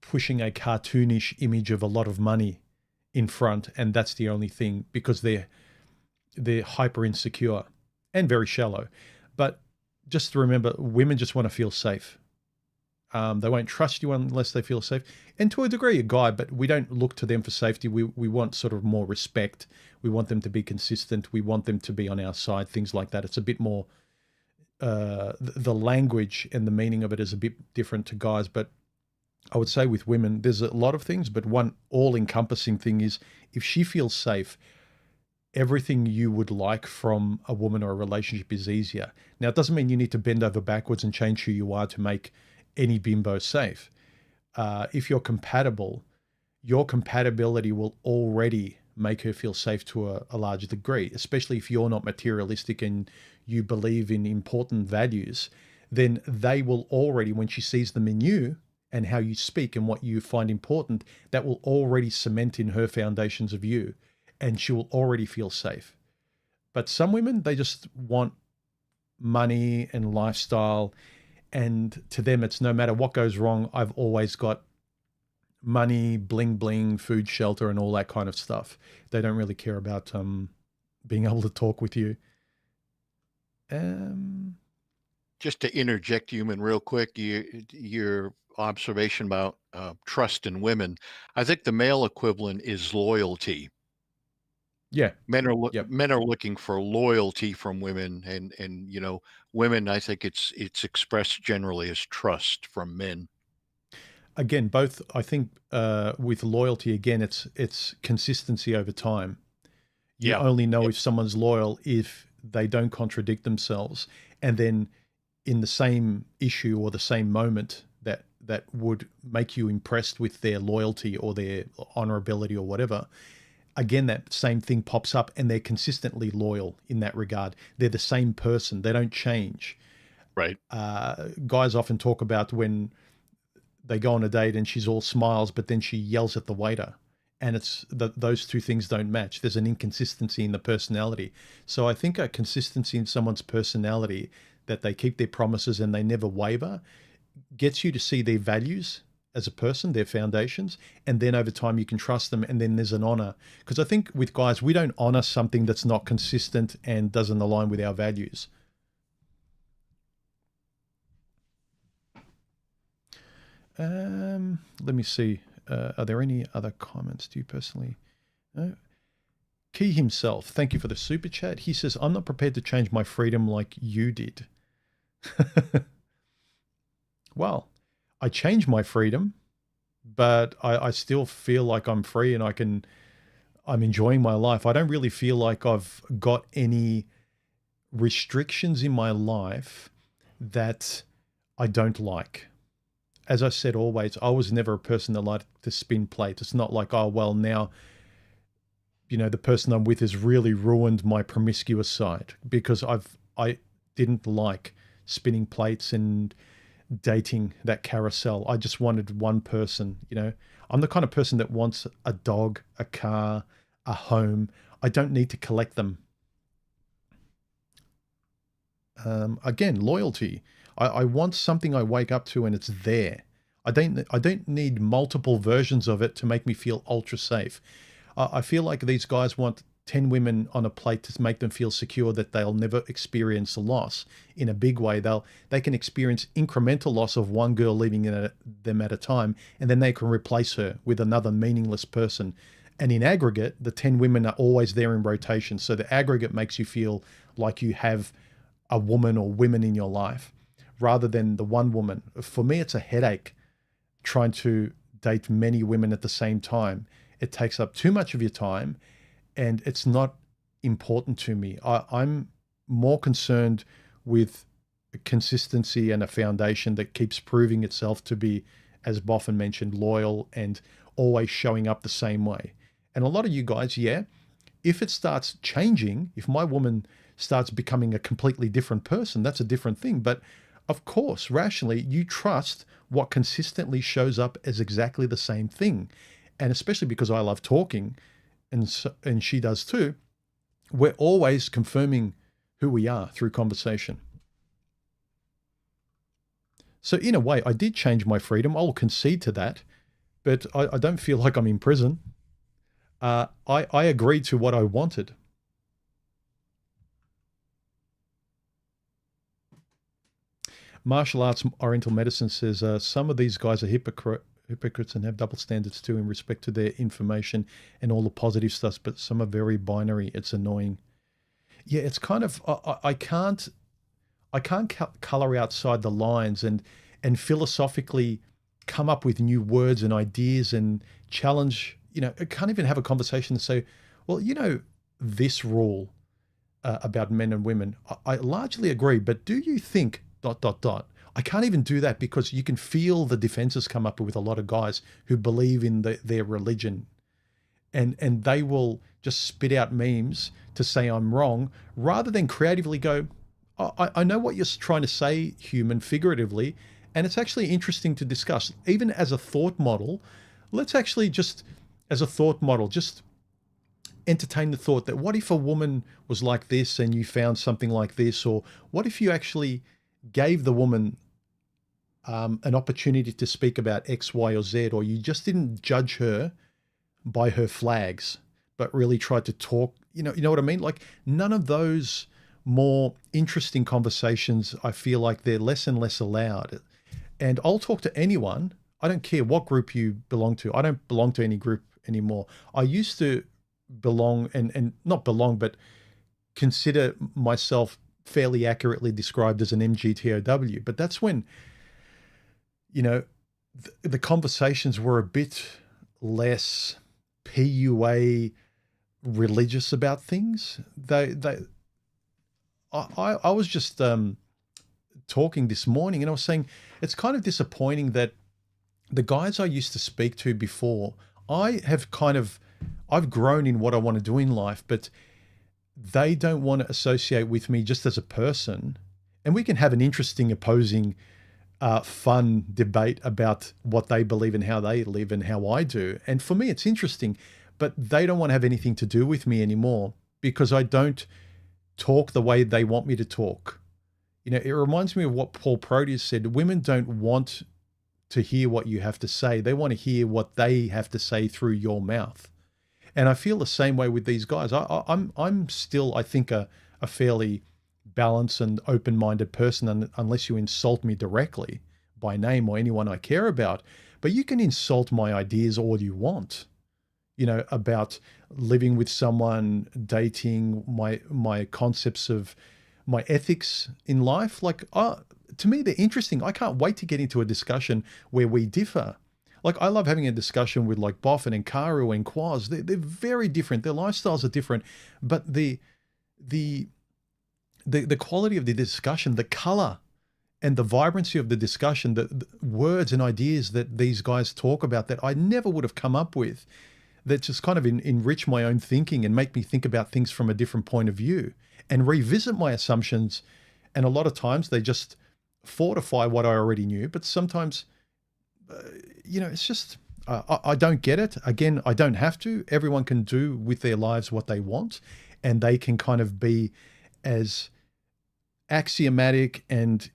pushing a cartoonish image of a lot of money in front, and that's the only thing, because they're hyper insecure and very shallow. But just to remember, women just want to feel safe. They won't trust you unless they feel safe. And to a degree, a guy, but we don't look to them for safety. We want sort of more respect. We want them to be consistent. We want them to be on our side, things like that. It's a bit more, the language and the meaning of it is a bit different to guys. But I would say with women, there's a lot of things, but one all-encompassing thing is if she feels safe, everything you would like from a woman or a relationship is easier. Now, it doesn't mean you need to bend over backwards and change who you are to make any bimbo safe. If you're compatible, your compatibility will already make her feel safe to a larger degree, especially if you're not materialistic and you believe in important values. Then they will already, when she sees them in you and how you speak and what you find important, that will already cement in her foundations of you, and she will already feel safe. But some women, they just want money and lifestyle. And to them, it's no matter what goes wrong, I've always got money, bling bling, food, shelter, and all that kind of stuff. They don't really care about being able to talk with you. Just to interject, human, real quick, your observation about trust in women. I think the male equivalent is loyalty. Yeah. Men are Yep. men are looking for loyalty from women, and women. I think it's expressed generally as trust from men. Again, both. I think with loyalty, again, it's consistency over time. You Yeah. only know Yep. if someone's loyal if they don't contradict themselves, and then in the same issue or the same moment that would make you impressed with their loyalty or their honorability or whatever, again, that same thing pops up, and they're consistently loyal in that regard. They're the same person. They don't change. Right. Guys often talk about when they go on a date and she's all smiles, but then she yells at the waiter. And it's those two things don't match. There's an inconsistency in the personality. So I think a consistency in someone's personality, that they keep their promises and they never waver, gets you to see their values as a person, their foundations, and then over time you can trust them, and then there's an honor. Because I think with guys, we don't honor something that's not consistent and doesn't align with our values. Let me see. Are there any other comments? Do you personally? No? Key himself, thank you for the super chat. He says, I'm not prepared to change my freedom like you did. Well, I changed my freedom, but I still feel like I'm free and I'm enjoying my life. I don't really feel like I've got any restrictions in my life that I don't like. As I said, always, I was never a person that liked to spin plates. It's not like, oh, well, now, the person I'm with has really ruined my promiscuous side, because I didn't like spinning plates and dating that carousel. I just wanted one person, I'm the kind of person that wants a dog, a car, a home. I don't need to collect them. Again, loyalty. I want something I wake up to and it's there. I don't need multiple versions of it to make me feel ultra safe. I feel like these guys want 10 women on a plate to make them feel secure that they'll never experience loss in a big way. They can experience incremental loss of one girl leaving them at a time, and then they can replace her with another meaningless person. And in aggregate, the 10 women are always there in rotation. So the aggregate makes you feel like you have a woman or women in your life, rather than the one woman. For me, it's a headache trying to date many women at the same time. It takes up too much of your time, and it's not important to me. I'm more concerned with consistency and a foundation that keeps proving itself to be, as Boffin mentioned, loyal and always showing up the same way. And a lot of you guys, if it starts changing, if my woman starts becoming a completely different person, that's a different thing. But of course, rationally, you trust what consistently shows up as exactly the same thing. And especially because I love talking, and she does too, we're always confirming who we are through conversation. So in a way, I did change my freedom. I'll concede to that, but I don't feel like I'm in prison. I agreed to what I wanted. Martial arts, oriental medicine says some of these guys are hypocrites and have double standards too in respect to their information and all the positive stuff, but some are very binary. It's annoying. Yeah, it's kind of, I can't color outside the lines and philosophically come up with new words and ideas and challenge, I can't even have a conversation and say, well, this rule about men and women, I largely agree, but do you think ... I can't even do that, because you can feel the defenses come up with a lot of guys who believe in their religion, and they will just spit out memes to say I'm wrong, rather than creatively go, I know what you're trying to say, human, figuratively, and it's actually interesting to discuss. Even as a thought model, let's actually just, as a thought model, just entertain the thought that what if a woman was like this and you found something like this, or what if you actually gave the woman an opportunity to speak about X, Y, or Z, or you just didn't judge her by her flags, but really tried to talk, you know what I mean? Like, none of those more interesting conversations, I feel like they're less and less allowed. And I'll talk to anyone. I don't care what group you belong to. I don't belong to any group anymore. I used to belong and not belong, but consider myself fairly accurately described as an MGTOW, but that's when, the conversations were a bit less PUA religious about things. I was just talking this morning, and I was saying it's kind of disappointing that the guys I used to speak to before, I've grown in what I want to do in life, but they don't want to associate with me just as a person. And we can have an interesting opposing fun debate about what they believe and how they live and how I do. And for me, it's interesting, but they don't want to have anything to do with me anymore because I don't talk the way they want me to talk. You know, it reminds me of what Paul Proteus said. Women don't want to hear what you have to say. They want to hear what they have to say through your mouth. And I feel the same way with these guys. I'm still, I think, a fairly balanced and open-minded person, unless you insult me directly by name or anyone I care about. But you can insult my ideas all you want, you know, about living with someone, dating, my concepts of my ethics in life. Like, to me, they're interesting. I can't wait to get into a discussion where we differ. Like, I love having a discussion with like Boffin and Karu and Quaz. They're very different. Their lifestyles are different, but the quality of the discussion, the color and the vibrancy of the discussion, the words and ideas that these guys talk about that I never would have come up with, that just kind of enrich my own thinking and make me think about things from a different point of view and revisit my assumptions. And a lot of times they just fortify what I already knew, but sometimes, you know, it's just, I don't get it. Again, I don't have to. Everyone can do with their lives what they want, and they can kind of be as axiomatic and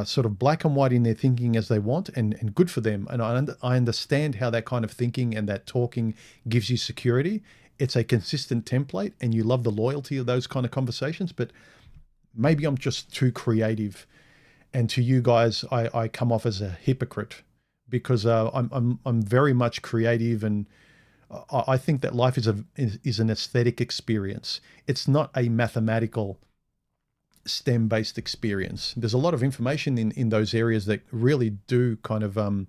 sort of black and white in their thinking as they want, and good for them. And I understand how that kind of thinking and that talking gives you security. It's a consistent template, and you love the loyalty of those kind of conversations, but maybe I'm just too creative. And to you guys, I come off as a hypocrite because I'm very much creative, and I think that life is an aesthetic experience. It's not a mathematical STEM-based experience. There's a lot of information in those areas that really do kind of add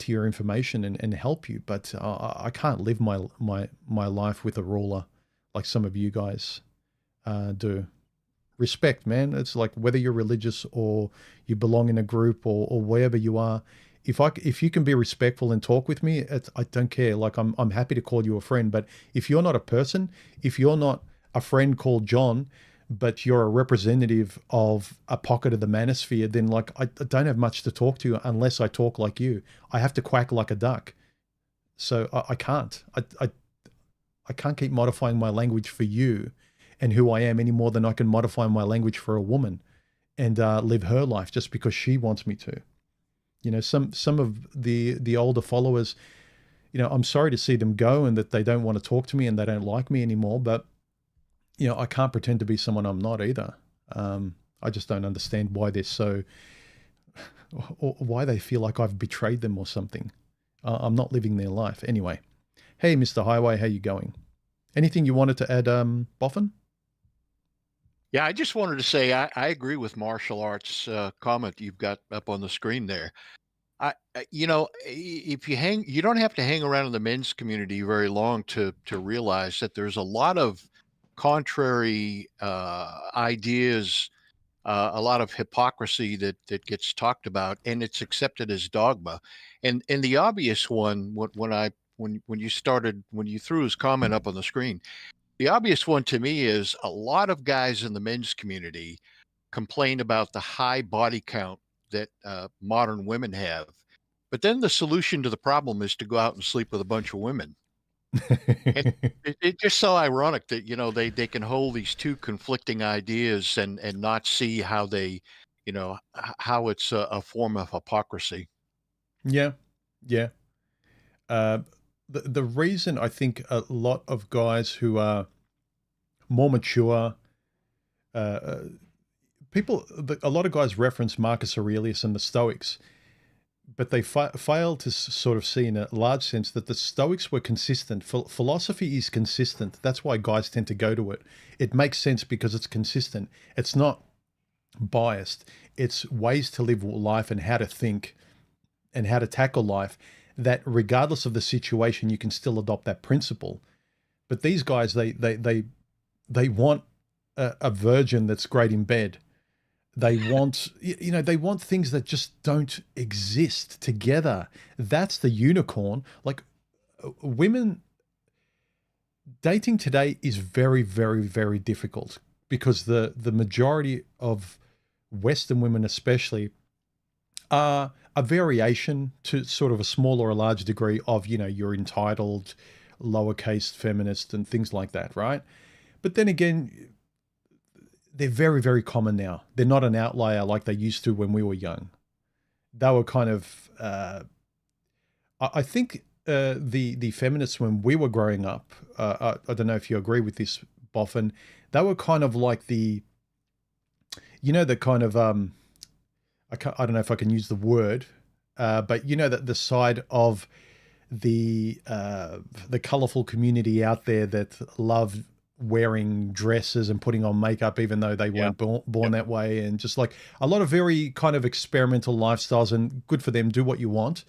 to your information and help you. But I can't live my life with a ruler like some of you guys do. Respect, man. It's like whether you're religious or you belong in a group or wherever you are. If you can be respectful and talk with me, I don't care. Like I'm happy to call you a friend. But if you're not a person, if you're not a friend called John, but you're a representative of a pocket of the manosphere, then like I don't have much to talk to you unless I talk like you. I have to quack like a duck. So I can't. I can't keep modifying my language for you and who I am any more than I can modify my language for a woman and live her life just because she wants me to. You know, some of the older followers, you know, I'm sorry to see them go and that they don't want to talk to me and they don't like me anymore, but you know, I can't pretend to be someone I'm not either. I just don't understand why they're so, or why they feel like I've betrayed them or something. I'm not living their life. Anyway, hey, Mr. Highway, how you going? Anything you wanted to add, Boffin? Yeah, I just wanted to say I agree with martial arts comment you've got up on the screen there. If you don't have to hang around in the men's community very long to realize that there's a lot of contrary ideas, a lot of hypocrisy that gets talked about, and it's accepted as dogma. And the obvious one, when you threw his comment up on the screen, the obvious one to me is a lot of guys in the men's community complain about the high body count that modern women have. But then the solution to the problem is to go out and sleep with a bunch of women. And it's just so ironic that, you know, they can hold these two conflicting ideas and not see how they, you know, how it's a form of hypocrisy. Yeah, yeah. The reason I think a lot of guys who are more mature, a lot of guys reference Marcus Aurelius and the Stoics, but they fail to sort of see in a large sense that the Stoics were consistent. Philosophy is consistent. That's why guys tend to go to it. It makes sense because it's consistent. It's not biased. It's ways to live life and how to think and how to tackle life that regardless of the situation, you can still adopt that principle. But these guys, they want a virgin that's great in bed. They want, they want things that just don't exist together. That's the unicorn. Like women dating today is very, very, very difficult because the majority of Western women, especially, are a variation to sort of a small or a large degree of, you're entitled, lowercase feminist, and things like that, right? But then again, they're very, very common now. They're not an outlier like they used to when we were young. They were kind of, I think, the feminists when we were growing up. I don't know if you agree with this, Boffin. They were kind of like the kind of I don't know if I can use the word, but that the side of the colorful community out there that love wearing dresses and putting on makeup even though they weren't born that way, and just like a lot of very kind of experimental lifestyles, and good for them, do what you want.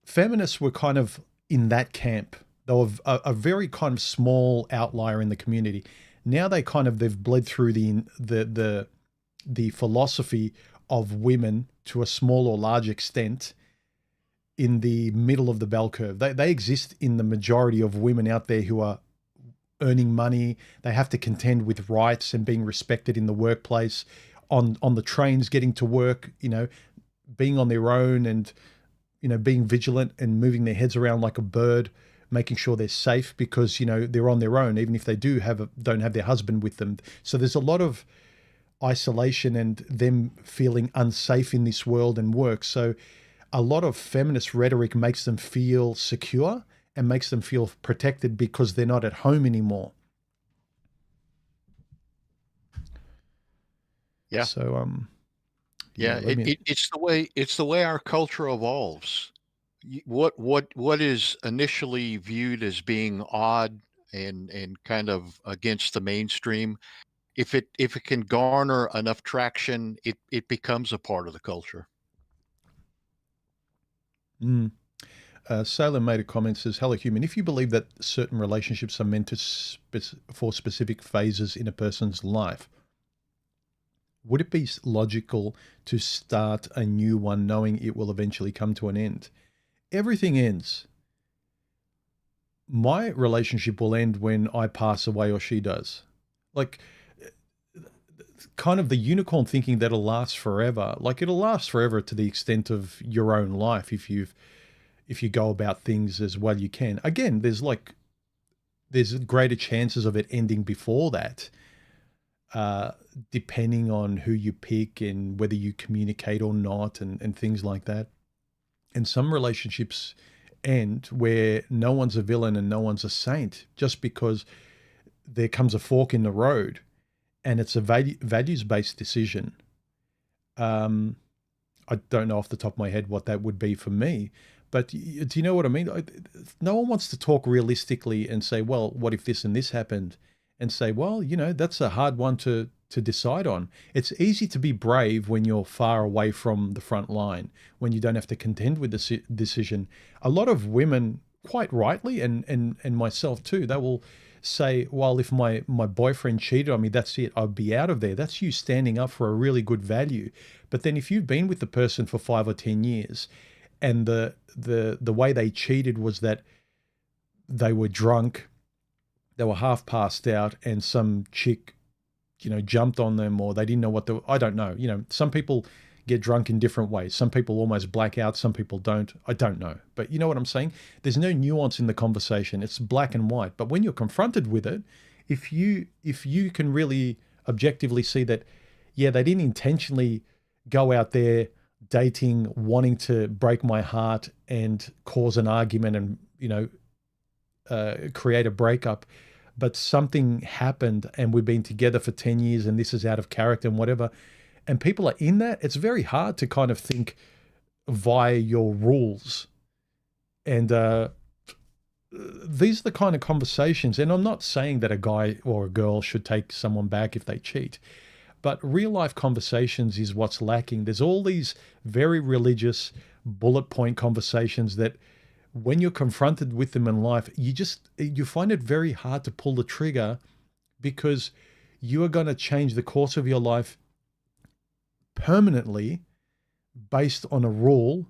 Feminists were kind of in that camp. They were a very kind of small outlier in the community. Now they've bled through the philosophy of women to a small or large extent in the middle of the bell curve. They exist in the majority of women out there who are earning money. They have to contend with rights and being respected in the workplace, on the trains, getting to work, being on their own, and being vigilant and moving their heads around like a bird, making sure they're safe because they're on their own, even if they don't have their husband with them. So there's a lot of isolation and them feeling unsafe in this world and work. So a lot of feminist rhetoric makes them feel secure and makes them feel protected because they're not at home anymore. Yeah. So it's the way our culture evolves. What is initially viewed as being odd and kind of against the mainstream, if it can garner enough traction, it becomes a part of the culture. Salem made a comment, says, "Hello, human. If you believe that certain relationships are meant for specific phases in a person's life, would it be logical to start a new one knowing it will eventually come to an end?" Everything ends. My relationship will end when I pass away or she does. Like, kind of the unicorn thinking that it'll last forever. Like, it'll last forever to the extent of your own life if you go about things as well you can. Again, there's greater chances of it ending before that, depending on who you pick and whether you communicate or not, and things like that. And some relationships end where no one's a villain and no one's a saint, just because there comes a fork in the road and it's a values-based decision. I don't know off the top of my head what that would be for me, but do you know what I mean? No one wants to talk realistically and say, well, what if this and this happened? And say, well, that's a hard one to decide on. It's easy to be brave when you're far away from the front line, when you don't have to contend with the decision. A lot of women, quite rightly, and myself too, they will say, well, if my boyfriend cheated on me, that's it, I'll be out of there. That's you standing up for a really good value. But then if you've been with the person for 5 or 10 years and the way they cheated was that they were drunk, they were half passed out, and some chick, jumped on them, or they didn't know I don't know. Some people get drunk in different ways. Some people almost black out. Some people don't. I don't know. But you know what I'm saying? There's no nuance in the conversation. It's black and white. But when you're confronted with it, if you can really objectively see that, yeah, they didn't intentionally go out there dating, wanting to break my heart and cause an argument and, create a breakup, but something happened and we've been together for 10 years and this is out of character and whatever, and people are in that, it's very hard to kind of think via your rules. And these are the kind of conversations, and I'm not saying that a guy or a girl should take someone back if they cheat, but real life conversations is what's lacking. There's all these very religious bullet point conversations that when you're confronted with them in life, you find it very hard to pull the trigger, because you are going to change the course of your life permanently based on a rule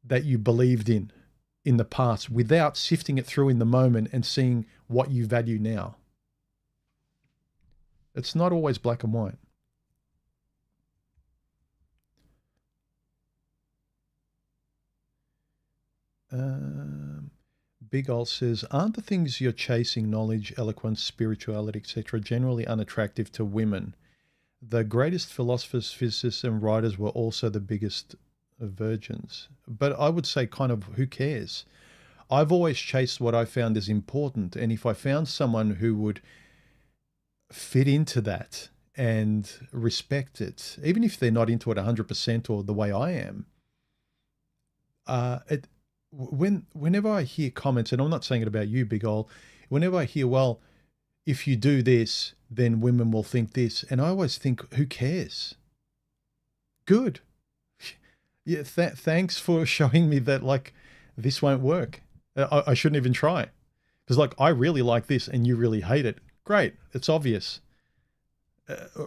that you believed in the past without sifting it through in the moment and seeing what you value now. It's not always black and white. Big Ol says, aren't the things you're chasing, knowledge, eloquence, spirituality, etc., generally unattractive to women? The greatest philosophers, physicists, and writers were also the biggest virgins. But I would say kind of, who cares? I've always chased what I found is important. And if I found someone who would fit into that and respect it, even if they're not into it 100% or the way I am, whenever I hear comments, and I'm not saying it about you, Big Ol, whenever I hear, well, if you do this, then women will think this. And I always think, who cares? Good. Yeah, thanks for showing me that, like, this won't work. I shouldn't even try. Because, like, I really like this and you really hate it. Great. It's obvious.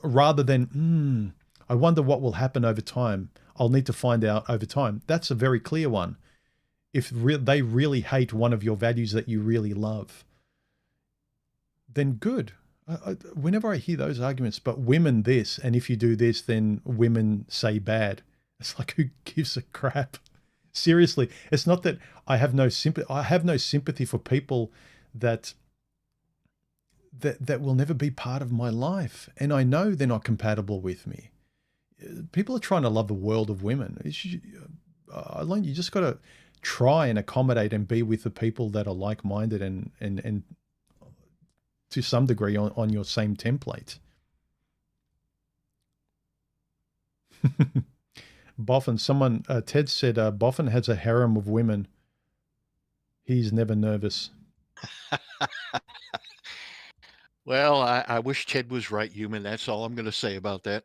Rather than, I wonder what will happen over time. I'll need to find out over time. That's a very clear one. If they really hate one of your values that you really love, then good. Whenever I hear those arguments, but women this, and if you do this, then women say bad. It's like, who gives a crap? Seriously, it's not that I have no sympathy. I have no sympathy for people that will never be part of my life, and I know they're not compatible with me. People are trying to love the world of women. I learned you just got to try and accommodate and be with the people that are like-minded and to some degree on your same template. Boffin, Ted said, Boffin has a harem of women. He's never nervous. Well, I wish Ted was right, human. That's all I'm going to say about that.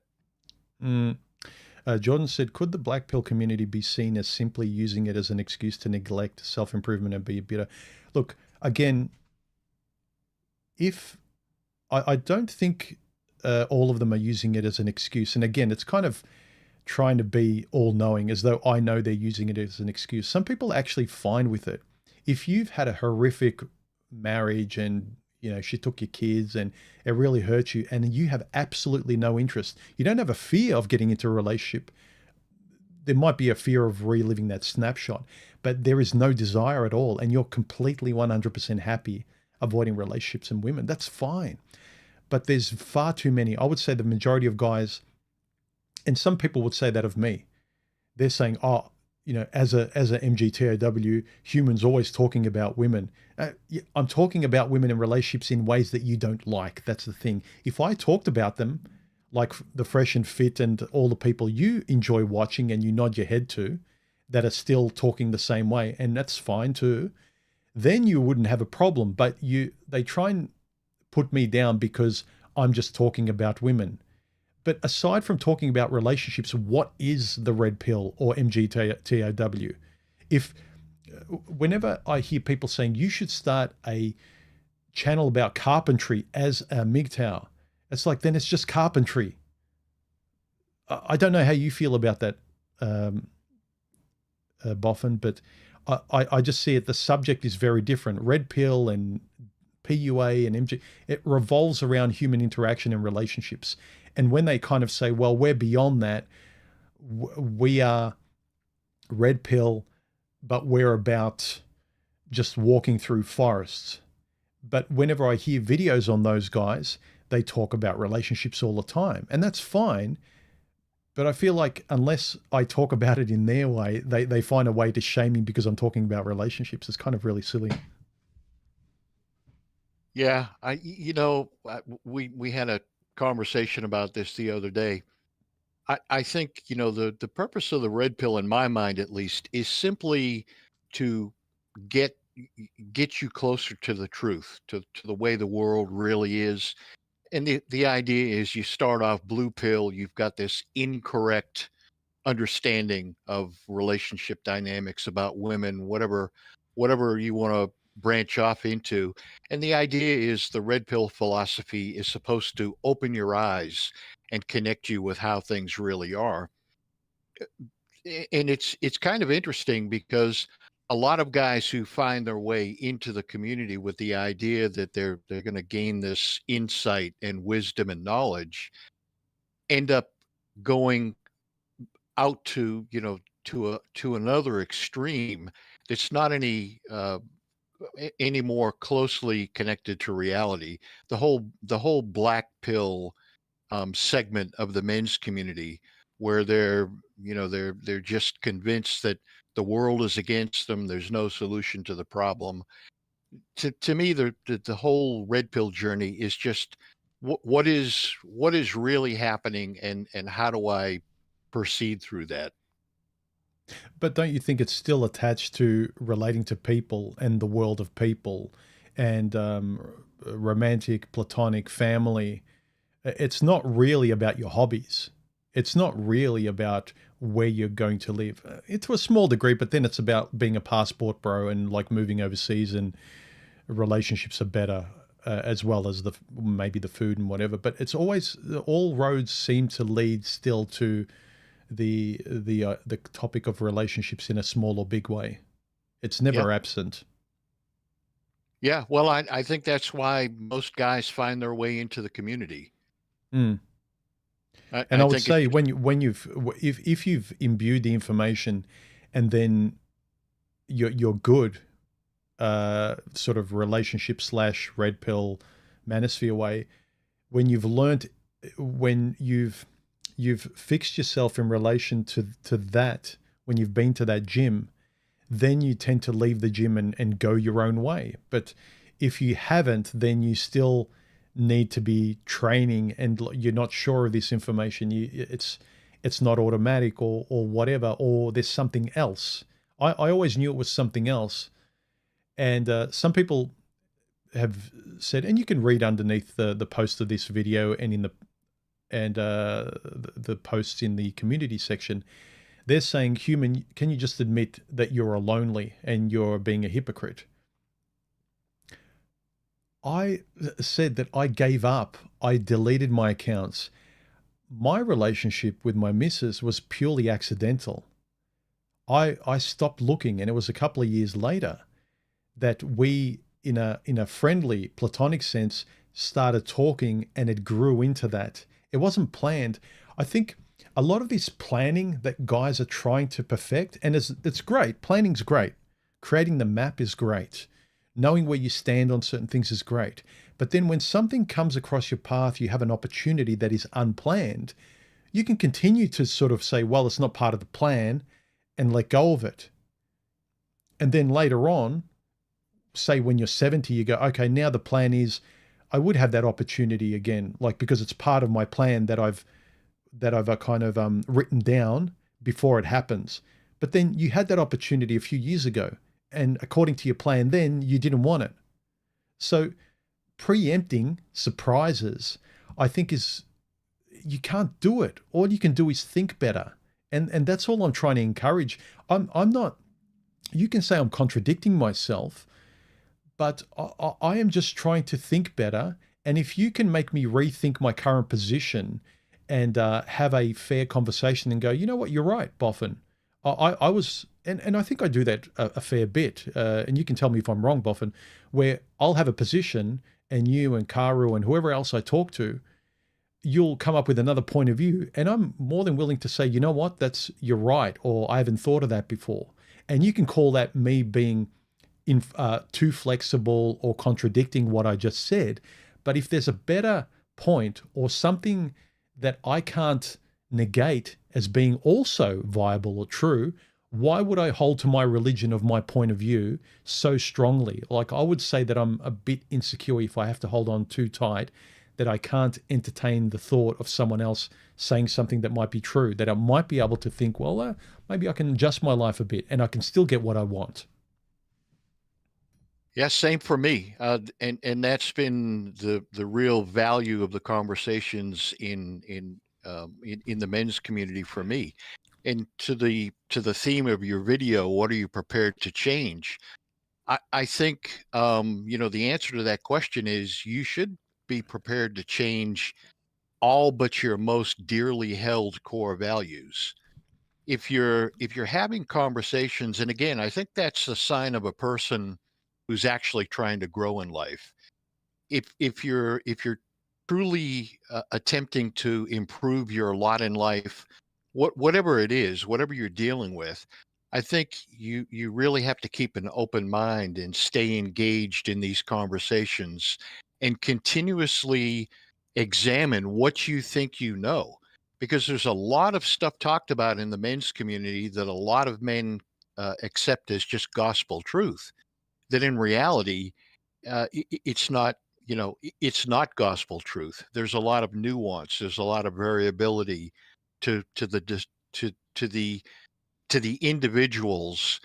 Jordan said, could the black pill community be seen as simply using it as an excuse to neglect self-improvement and be bitter? Look, again, if I don't think all of them are using it as an excuse. And again, it's kind of trying to be all-knowing as though I know they're using it as an excuse. Some people are actually fine with it. If you've had a horrific marriage and she took your kids and it really hurt you and you have absolutely no interest, you don't have a fear of getting into a relationship. There might be a fear of reliving that snapshot, but there is no desire at all. And you're completely 100% happy avoiding relationships and women. That's fine. But there's far too many. I would say the majority of guys, and some people would say that of me, they're saying, oh, as a MGTOW, humans always talking about women. I'm talking about women in relationships in ways that you don't like. That's the thing. If I talked about them, like the Fresh and Fit and all the people you enjoy watching and you nod your head to, that are still talking the same way, and that's fine too, then you wouldn't have a problem. But they try and put me down because I'm just talking about women. But aside from talking about relationships, what is the red pill or MGTOW? Whenever I hear people saying you should start a channel about carpentry as a MGTOW, it's like, then it's just carpentry. I don't know how you feel about that, Boffin, but I just see it. The subject is very different. Red pill and PUA and MG, it revolves around human interaction and relationships. And when they kind of say, well, we're beyond that, we are red pill, but we're about just walking through forests. But whenever I hear videos on those guys, they talk about relationships all the time. And that's fine. But I feel like unless I talk about it in their way, they find a way to shame me because I'm talking about relationships. It's kind of really silly. Yeah, we had a conversation about this the other day. I think, the purpose of the red pill, in my mind at least, is simply to get you closer to the truth, to the way the world really is. And the idea is you start off blue pill, you've got this incorrect understanding of relationship dynamics about women, whatever you want to branch off into. And the idea is the red pill philosophy is supposed to open your eyes and connect you with how things really are. And it's kind of interesting because a lot of guys who find their way into the community with the idea that they're going to gain this insight and wisdom and knowledge end up going out to, to another extreme that's not any more closely connected to reality. The whole black pill segment of the men's community, where they're just convinced that the world is against them. There's no solution to the problem. To me, the whole red pill journey is just what is really happening, and how do I proceed through that? But don't you think it's still attached to relating to people and the world of people and romantic, platonic, family? It's not really about your hobbies. It's not really about where you're going to live. To a small degree, but then it's about being a passport bro and like moving overseas, and relationships are better, as well as maybe the food and whatever. But it's always, all roads seem to lead still to the topic of relationships in a small or big way. It's Yeah. never absent. Yeah. Well, I think that's why most guys find their way into the community. Mm. I, And I I would think it's say when you've if you've imbued the information, and then you're good, sort of relationship slash red pill manosphere way, when you've learned, when you've fixed yourself in relation to that, when you've been to that gym, then you tend to leave the gym and go your own way. But if you haven't, then you still need to be training, and you're not sure of this information. It's not automatic, or whatever, or there's something else. I always knew it was something else. And some people have said, and you can read underneath the post of this video, and in the posts in the community section, they're saying, human, can you just admit that you're a lonely and you're being a hypocrite? I said that I gave up. I deleted my accounts. My relationship with my missus was purely accidental. I stopped looking, and it was a couple of years later that we, in a friendly, platonic sense, started talking, and it grew into that. It wasn't planned. I think a lot of this planning that guys are trying to perfect, and it's great. Planning's great. Creating the map is great. Knowing where you stand on certain things is great. But then when something comes across your path, you have an opportunity that is unplanned, you can continue to sort of say, well, it's not part of the plan, and let go of it. And then later on, say when you're 70, you go, okay, now the plan is I would have that opportunity again, like, because it's part of my plan that I've kind of written down before it happens. But then you had that opportunity a few years ago, and according to your plan, then you didn't want it. So preempting surprises, I think, is, you can't do it. All you can do is think better, and that's all I'm trying to encourage. I'm not. You can say I'm contradicting myself, but I am just trying to think better. And if you can make me rethink my current position, and have a fair conversation and go, you know what, you're right, Boffin. I was, and I think I do that a fair bit. And you can tell me if I'm wrong, Boffin, where I'll have a position, and you and Karu and whoever else I talk to, you'll come up with another point of view. And I'm more than willing to say, you know what, you're right. Or I haven't thought of that before. And you can call that me being too flexible or contradicting what I just said. But if there's a better point, or something that I can't negate as being also viable or true, why would I hold to my religion of my point of view so strongly? Like, I would say that I'm a bit insecure if I have to hold on too tight, that I can't entertain the thought of someone else saying something that might be true, that I might be able to think, well, maybe I can adjust my life a bit and I can still get what I want. Yeah, same for me. And that's been the real value of the conversations in the men's community for me. And to the theme of your video, what are you prepared to change? I think the answer to that question is you should be prepared to change all but your most dearly held core values. if you're having conversations, and again, I think that's a sign of a person who's actually trying to grow in life. If you're truly attempting to improve your lot in life, whatever it is, whatever you're dealing with, I think you really have to keep an open mind and stay engaged in these conversations and continuously examine what you think you know, because there's a lot of stuff talked about in the men's community that a lot of men accept as just gospel truth, that in reality it's not, it's not gospel truth. There's a lot of nuance, there's a lot of variability to the to the individuals,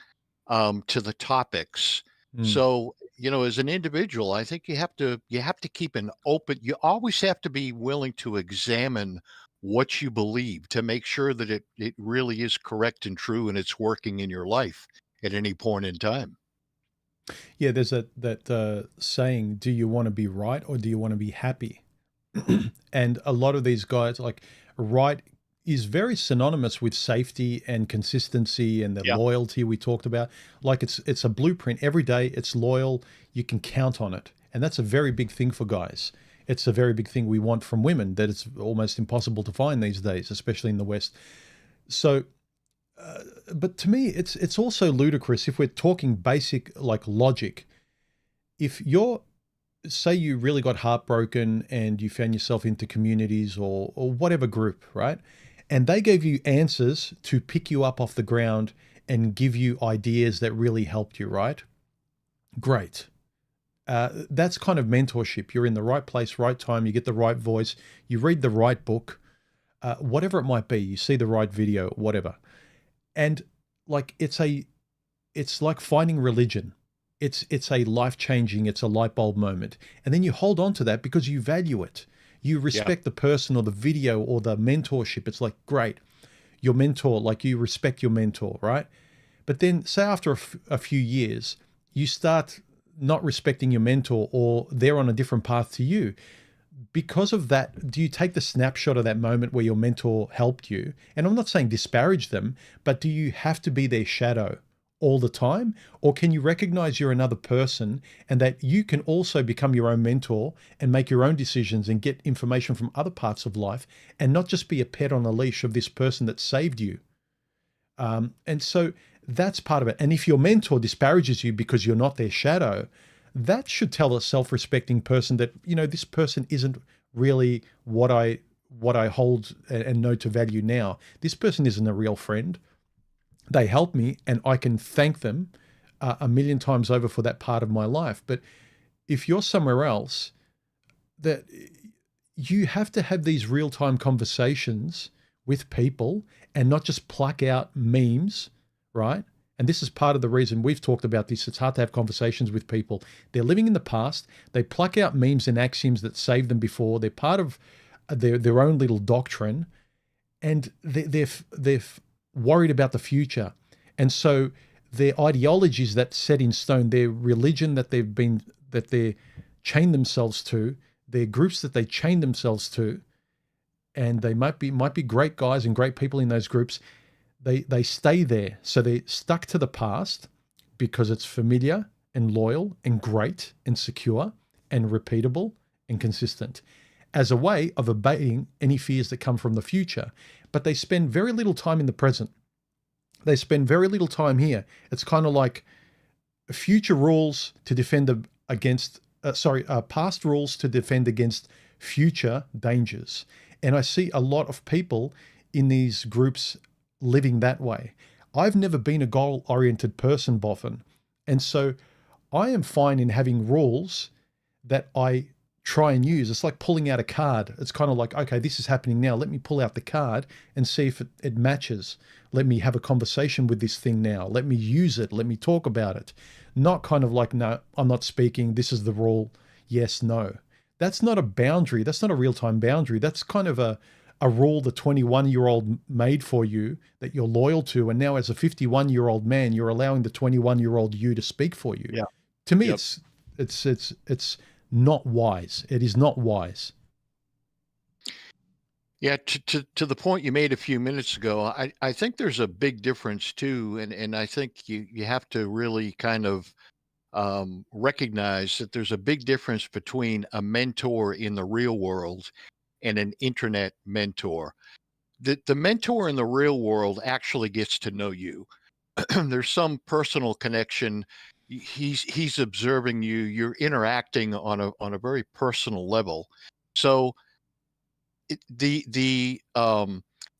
to the topics. Mm. So, as an individual, I think you have to keep an open. You always have to be willing to examine what you believe to make sure that it really is correct and true, and it's working in your life at any point in time. Yeah, there's that saying, do you want to be right or do you want to be happy? And a lot of these guys, like, right is very synonymous with safety and consistency and the Yeah. loyalty we talked about. Like, it's a blueprint. Every day it's loyal, you can count on it. And that's a very big thing for guys. It's a very big thing we want from women that it's almost impossible to find these days, especially in the West. So but to me, it's also ludicrous if we're talking basic like logic. If you're, say you really got heartbroken and you found yourself into communities or whatever group, right? And they gave you answers to pick you up off the ground and give you ideas that really helped you, right? Great. That's kind of mentorship. You're in the right place, right time. You get the right voice. You read the right book, whatever it might be. You see the right video, whatever. And like it's like finding religion. It's a life-changing, it's a light bulb moment. And then you hold on to that because you value it. You Yeah. respect the person or the video or the mentorship. It's like, great, your mentor, like you respect your mentor, right? But then say after a few years, you start not respecting your mentor or they're on a different path to you. Because of that, do you take the snapshot of that moment where your mentor helped you? And I'm not saying disparage them, but do you have to be their shadow all the time? Or can you recognize you're another person and that you can also become your own mentor and make your own decisions and get information from other parts of life and not just be a pet on a leash of this person that saved you? And so that's part of it. And if your mentor disparages you because you're not their shadow, that should tell a self-respecting person that, this person isn't really what I hold and know to value now. This person isn't a real friend. They help me and I can thank them a million times over for that part of my life. But if you're somewhere else, that you have to have these real-time conversations with people and not just pluck out memes, right? And this is part of the reason we've talked about this. It's hard to have conversations with people. They're living in the past. They pluck out memes and axioms that saved them before. They're part of their own little doctrine, and they're worried about the future. And so their ideologies that's set in stone, their religion that they're chained themselves to, their groups that they chain themselves to, and they might be great guys and great people in those groups. They stay there. So they're stuck to the past because it's familiar and loyal and great and secure and repeatable and consistent as a way of abating any fears that come from the future. But they spend very little time in the present. They spend very little time here. It's kind of like future rules to defend against, past rules to defend against future dangers. And I see a lot of people in these groups living that way. I've never been a goal-oriented person, Boffin. And so I am fine in having rules that I try and use. It's like pulling out a card. It's kind of like, okay, this is happening now. Let me pull out the card and see if it matches. Let me have a conversation with this thing now. Let me use it. Let me talk about it. Not kind of like, no, I'm not speaking. This is the rule. Yes, no. That's not a boundary. That's not a real-time boundary. That's kind of a rule the 21-year-old made for you that you're loyal to. And now as a 51-year-old man, you're allowing the 21-year-old you to speak for you. Yeah. To me, Yep. it's not wise. It is not wise. Yeah, to the point you made a few minutes ago, I think there's a big difference too, and I think you have to really kind of recognize that there's a big difference between a mentor in the real world and an internet mentor. The mentor in the real world actually gets to know you. There's some personal connection. He's observing you. You're interacting on a very personal level. So it, the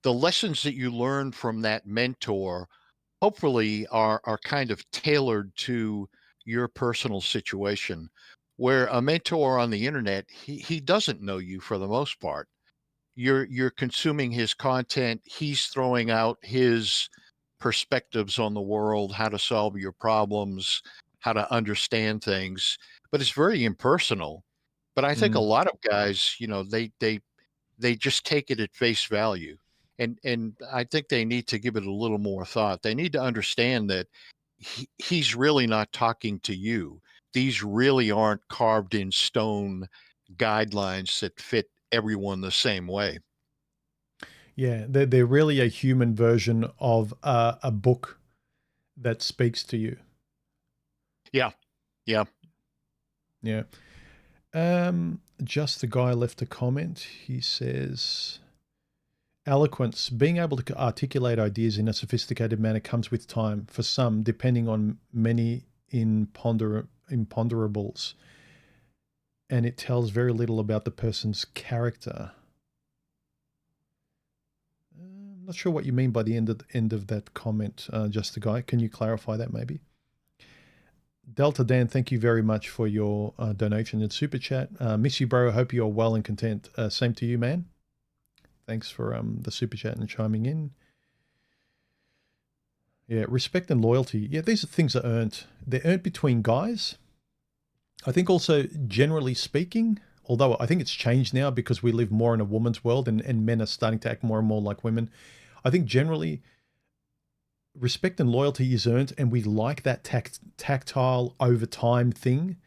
lessons that you learn from that mentor hopefully are kind of tailored to your personal situation. Where a mentor on the internet, he doesn't know you for the most part. You're consuming his content. He's throwing out his perspectives on the world, how to solve your problems, how to understand things, but it's very impersonal. But I think a Mm. lot of guys, they just take it at face value. And I think they need to give it a little more thought. They need to understand that he's really not talking to you. These really aren't carved in stone guidelines that fit everyone the same way. Yeah, they're really a human version of a book that speaks to you. Yeah. Yeah. Yeah. Just the guy left a comment. He says, eloquence, being able to articulate ideas in a sophisticated manner comes with time. For some, depending on many imponderables, and it tells very little about the person's character. I'm not sure what you mean by the end of that comment, just the guy. Can you clarify that maybe? Delta Dan, thank you very much for your donation and super chat. Miss you, bro. Hope you're well and content. Same to you, man. Thanks for the super chat and chiming in. Yeah, respect and loyalty. Yeah, these are things that are earned. They're earned between guys. I think also, generally speaking, although I think it's changed now because we live more in a woman's world and men are starting to act more and more like women. I think generally respect and loyalty is earned, and we like that tactile over time thing.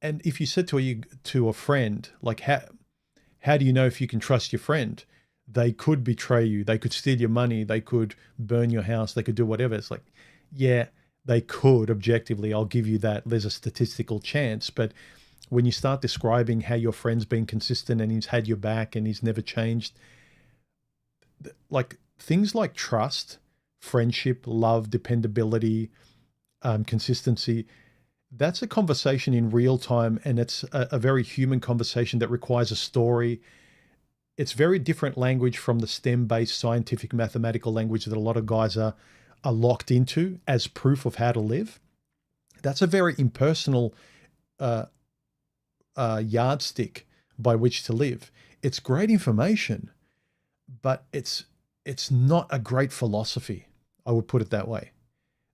And if you said to a friend, like, how do you know if you can trust your friend? They could betray you. They could steal your money. They could burn your house. They could do whatever. It's like, yeah, they could objectively. I'll give you that. There's a statistical chance. But when you start describing how your friend's been consistent and he's had your back and he's never changed, like things like trust, friendship, love, dependability, consistency, that's a conversation in real time, and it's a very human conversation that requires a story. It's very different language from the STEM-based scientific mathematical language that a lot of guys are locked into as proof of how to live. That's a very impersonal uh, yardstick by which to live. It's great information, but it's not a great philosophy. I would put it that way.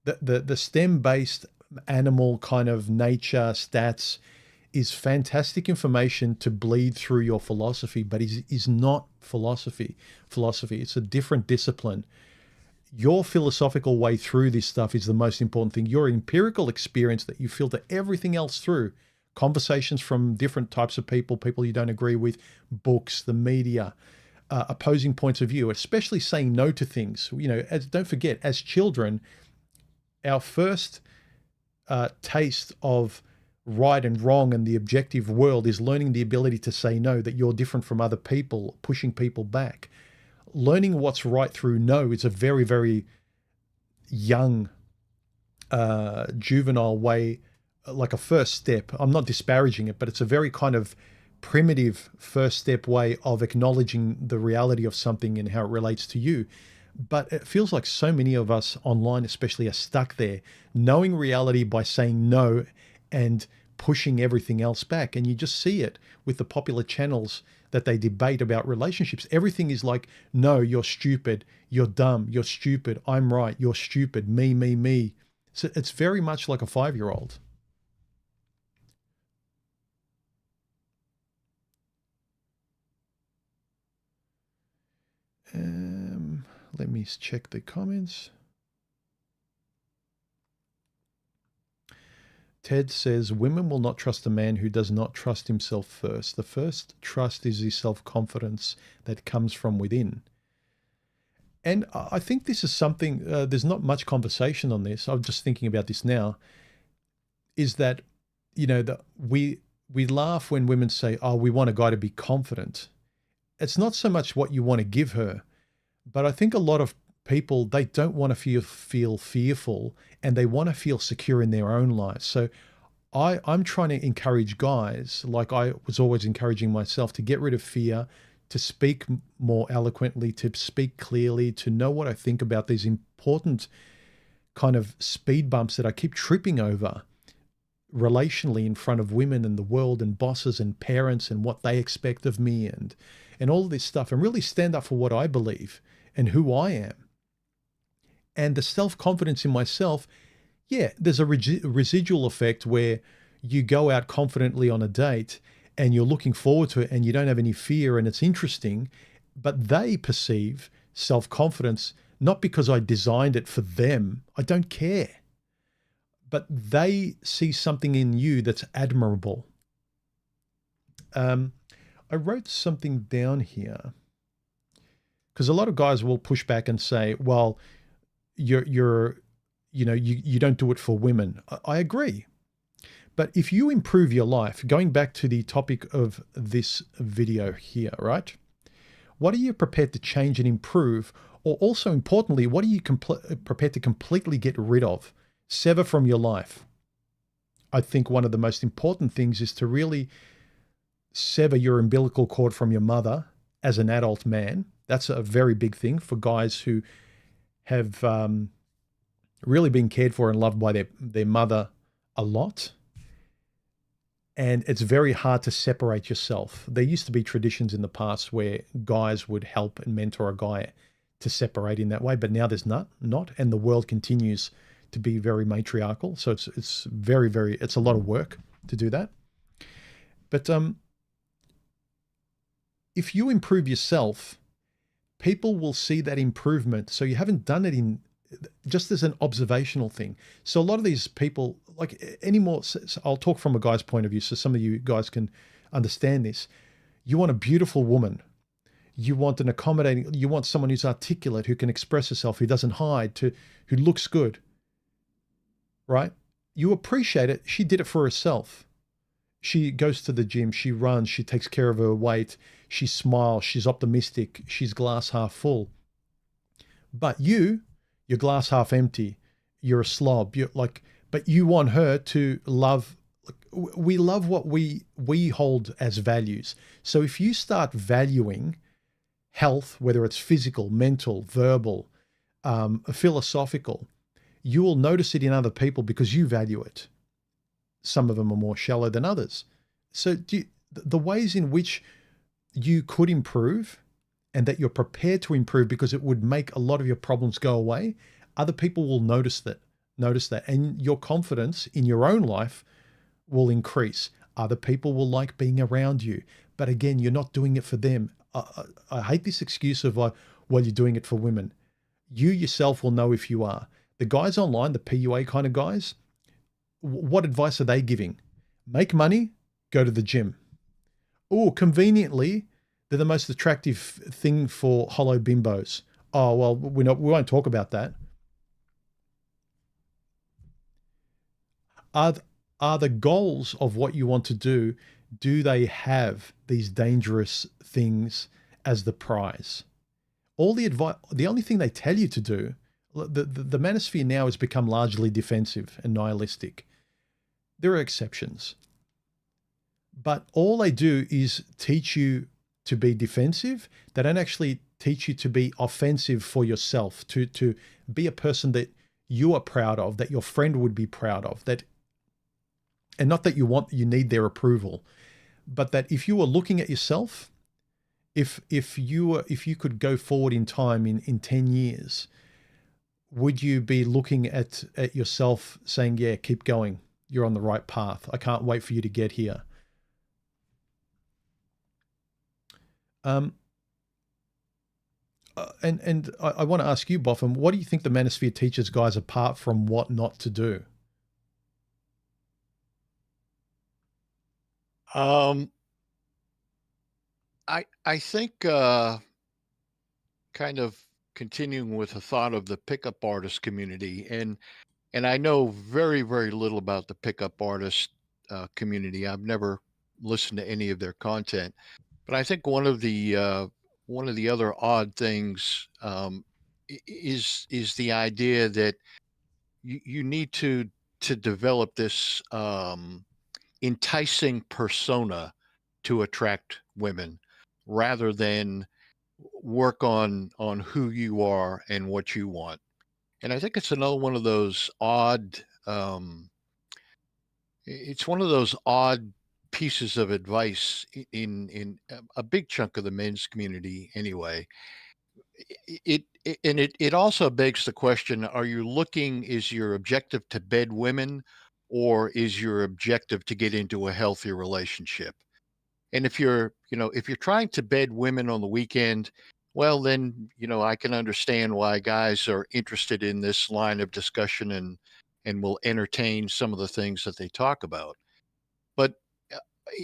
The STEM-based animal kind of nature stats is fantastic information to bleed through your philosophy, but is not philosophy. It's a different discipline. Your philosophical way through this stuff is the most important thing. Your empirical experience that you filter everything else through, conversations from different types of people you don't agree with, books, the media, opposing points of view, especially saying no to things. Don't forget, as children, our first taste of right and wrong and the objective world is learning the ability to say no, that you're different from other people, pushing people back. Learning what's right through no is a very, very young, juvenile way, like a first step. I'm not disparaging it, but it's a very kind of primitive first step way of acknowledging the reality of something and how it relates to you. But it feels like so many of us online, especially, are stuck there, knowing reality by saying no and pushing everything else back. And you just see it with the popular channels that they debate about relationships. Everything is like, no, you're stupid, you're dumb, you're stupid, I'm right, you're stupid, me. So it's very much like a 5-year-old. Let me check the comments. Ted says, women will not trust a man who does not trust himself first. The first trust is the self-confidence that comes from within. And I think this is something, there's not much conversation on this. I'm just thinking about this now, is that, you know, that we laugh when women say, oh, we want a guy to be confident. It's not so much what you want to give her, but I think a lot of people, they don't want to feel fearful, and they want to feel secure in their own lives. So I'm trying to encourage guys, like I was always encouraging myself, to get rid of fear, to speak more eloquently, to speak clearly, to know what I think about these important kind of speed bumps that I keep tripping over relationally in front of women and the world and bosses and parents and what they expect of me and all of this stuff, and really stand up for what I believe and who I am. And the self-confidence in myself, yeah, there's a residual effect where you go out confidently on a date and you're looking forward to it and you don't have any fear and it's interesting, but they perceive self-confidence not because I designed it for them. I don't care. But they see something in you that's admirable. I wrote something down here because a lot of guys will push back and say, well, you don't do it for women. I agree. But if you improve your life, going back to the topic of this video here, right? What are you prepared to change and improve? Or also importantly, what are you prepared to completely get rid of, sever from your life? I think one of the most important things is to really sever your umbilical cord from your mother as an adult man. That's a very big thing for guys who have really been cared for and loved by their mother a lot. And it's very hard to separate yourself. There used to be traditions in the past where guys would help and mentor a guy to separate in that way, but now there's not, and the world continues to be very matriarchal. So it's very, very, it's a lot of work to do that. But if you improve yourself, people will see that improvement. So you haven't done it in just as an observational thing. So a lot of these people, like anymore, I'll talk from a guy's point of view so some of you guys can understand this. You want a beautiful woman. You want an accommodating, you want someone who's articulate, who can express herself, who doesn't hide, who looks good, right? You appreciate it. She did it for herself. She goes to the gym, she runs, she takes care of her weight, she smiles, she's optimistic, she's glass half full. But you're glass half empty. You're a slob. But you want her to love. We love what we hold as values. So if you start valuing health, whether it's physical, mental, verbal, philosophical, you will notice it in other people because you value it. Some of them are more shallow than others. So the ways in which you could improve and that you're prepared to improve because it would make a lot of your problems go away, other people will notice that, and your confidence in your own life will increase. Other people will like being around you. But again, you're not doing it for them. I hate this excuse of, well, you're doing it for women. You yourself will know if you are. The guys online, the PUA kind of guys, what advice are they giving? Make money, go to the gym. Oh, conveniently, they're the most attractive thing for hollow bimbos. Oh, well, we won't talk about that. Are the goals of what you want to do they have these dangerous things as the prize? The only thing they tell you to do, the manosphere now has become largely defensive and nihilistic. There are exceptions. But all they do is teach you to be defensive. They don't actually teach you to be offensive for yourself, to be a person that you are proud of, that your friend would be proud of, and not that you need their approval, but that if you were looking at yourself, if you could go forward in time in 10 years, would you be looking at yourself saying, yeah, keep going. You're on the right path. I can't wait for you to get here. And I want to ask you, Boffin, what do you think the manosphere teaches guys apart from what not to do? Um, I think kind of continuing with the thought of the pickup artist community, and I know very very little about the pickup artist community. I've never listened to any of their content, but I think one of the other odd things is the idea that you need to develop this enticing persona to attract women rather than work on who you are and what you want. And I think it's another one of those odd it's one of those odd pieces of advice in a big chunk of the men's community anyway. It also begs the question, are you looking, is your objective to bed women, or is your objective to get into a healthy relationship? And if if you're trying to bed women on the weekend, well, then, I can understand why guys are interested in this line of discussion and will entertain some of the things that they talk about. But uh,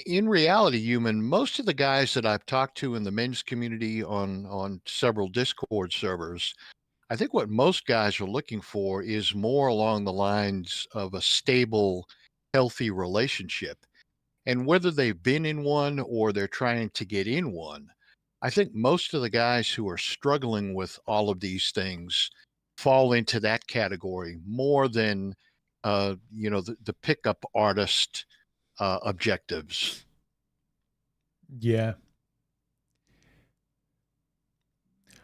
in reality, human, most of the guys that I've talked to in the men's community on several Discord servers, I think what most guys are looking for is more along the lines of a stable, healthy relationship. And whether they've been in one or they're trying to get in one, I think most of the guys who are struggling with all of these things fall into that category more than the pickup artist objectives. Yeah.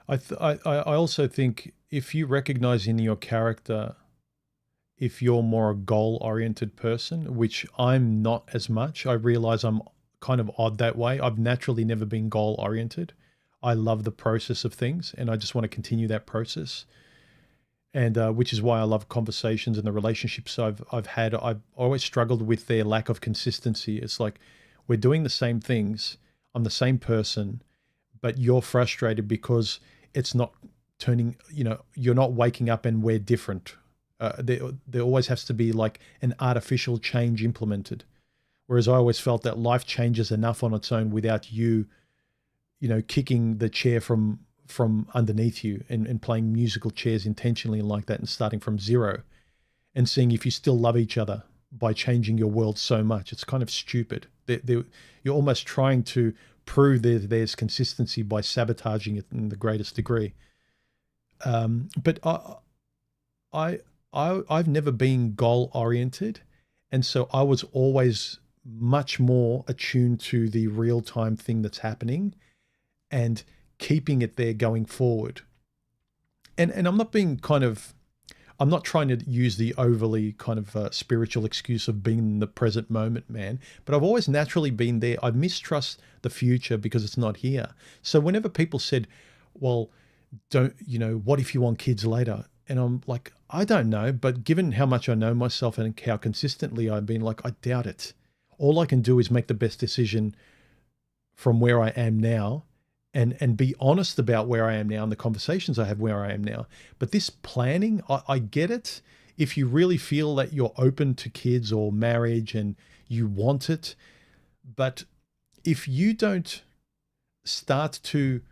I also think if you recognize in your character, if you're more a goal oriented person, which I'm not as much, I realize I'm kind of odd that way. I've naturally never been goal oriented. I love the process of things and I just want to continue that process. And which is why I love conversations and the relationships I've had. I've always struggled with their lack of consistency. It's like we're doing the same things. I'm the same person, but you're frustrated because it's not turning. You're not waking up and we're different. There always has to be like an artificial change implemented. Whereas I always felt that life changes enough on its own without you, kicking the chair from underneath you and playing musical chairs intentionally like that and starting from zero and seeing if you still love each other by changing your world so much. It's kind of stupid. You're almost trying to prove there's consistency by sabotaging it in the greatest degree. But I've never been goal oriented, and so I was always much more attuned to the real time thing that's happening and keeping it there going forward. And I'm not being I'm not trying to use the overly kind of spiritual excuse of being in the present moment, man. But I've always naturally been there. I mistrust the future because it's not here. So whenever people said, well, don't, what if you want kids later? And I'm like, I don't know. But given how much I know myself and how consistently I've been, like, I doubt it. All I can do is make the best decision from where I am now and be honest about where I am now and the conversations I have where I am now. But this planning, I get it. If you really feel that you're open to kids or marriage and you want it, but if you don't start to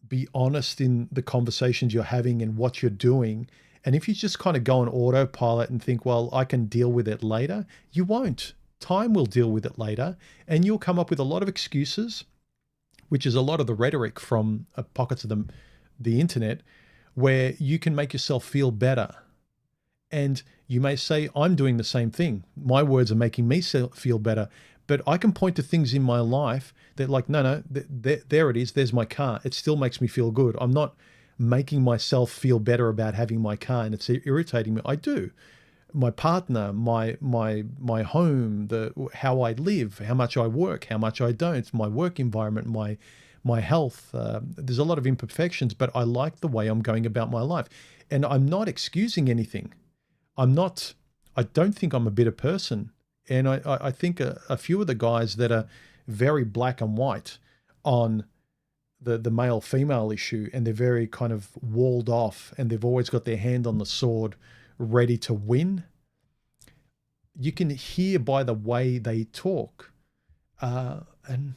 be honest in the conversations you're having and what you're doing, and if you just kind of go on autopilot and think, well, I can deal with it later, you won't. Time will deal with it later, and you'll come up with a lot of excuses, which is a lot of the rhetoric from pockets of the internet, where you can make yourself feel better. And you may say, I'm doing the same thing. My words are making me feel better. But I can point to things in my life that, like, no, there it is. There's my car. It still makes me feel good. I'm not making myself feel better about having my car and it's irritating me. I do. My partner, my home, how I live, how much I work, how much I don't, my work environment, my health. There's a lot of imperfections, but I like the way I'm going about my life, and I'm not excusing anything. I don't think I'm a bitter person, and I think a few of the guys that are very black and white on the male female issue, and they're very kind of walled off, and they've always got their hand on the sword, ready to win. You can hear by the way they talk And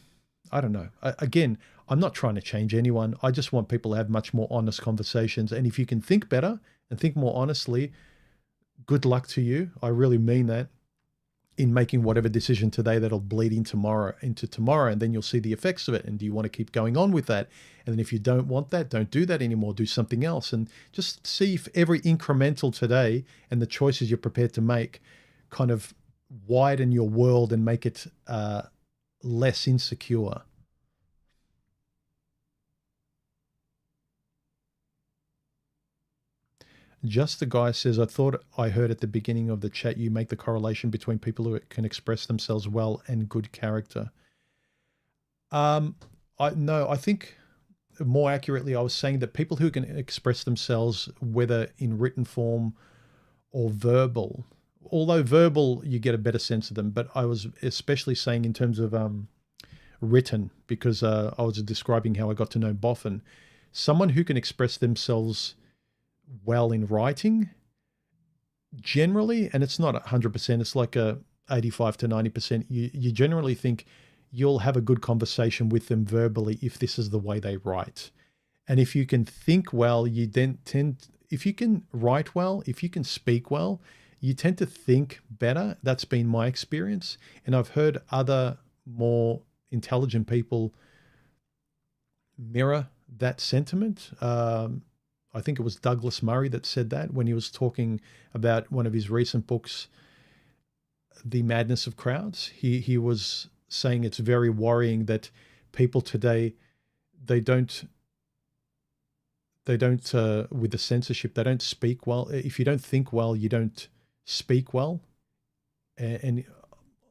I don't know. Again, I'm not trying to change anyone. I just want people to have much more honest conversations. And if you can think better and think more honestly, good luck to you. I really mean that, in making whatever decision today that'll bleed into tomorrow, and then you'll see the effects of it. And do you want to keep going on with that? And then if you don't want that, don't do that anymore. Do something else, and just see if every incremental today and the choices you're prepared to make kind of widen your world and make it less insecure. Just the Guy says, I thought I heard at the beginning of the chat you make the correlation between people who can express themselves well and good character. I think more accurately, I was saying that people who can express themselves, whether in written form or verbal, although verbal, you get a better sense of them, but I was especially saying in terms of written, because I was describing how I got to know Boffin. Someone who can express themselves well in writing, generally, and it's not 100%, it's like a 85 to 90%, you generally think you'll have a good conversation with them verbally if this is the way they write. And if you can think well, you then if you can write well, if you can speak well, you tend to think better. That's been my experience. And I've heard other more intelligent people mirror that sentiment. I think it was Douglas Murray that said that when he was talking about one of his recent books, The Madness of Crowds. He was saying it's very worrying that people today, they don't with the censorship, they don't speak well. If you don't think well, you don't speak well. And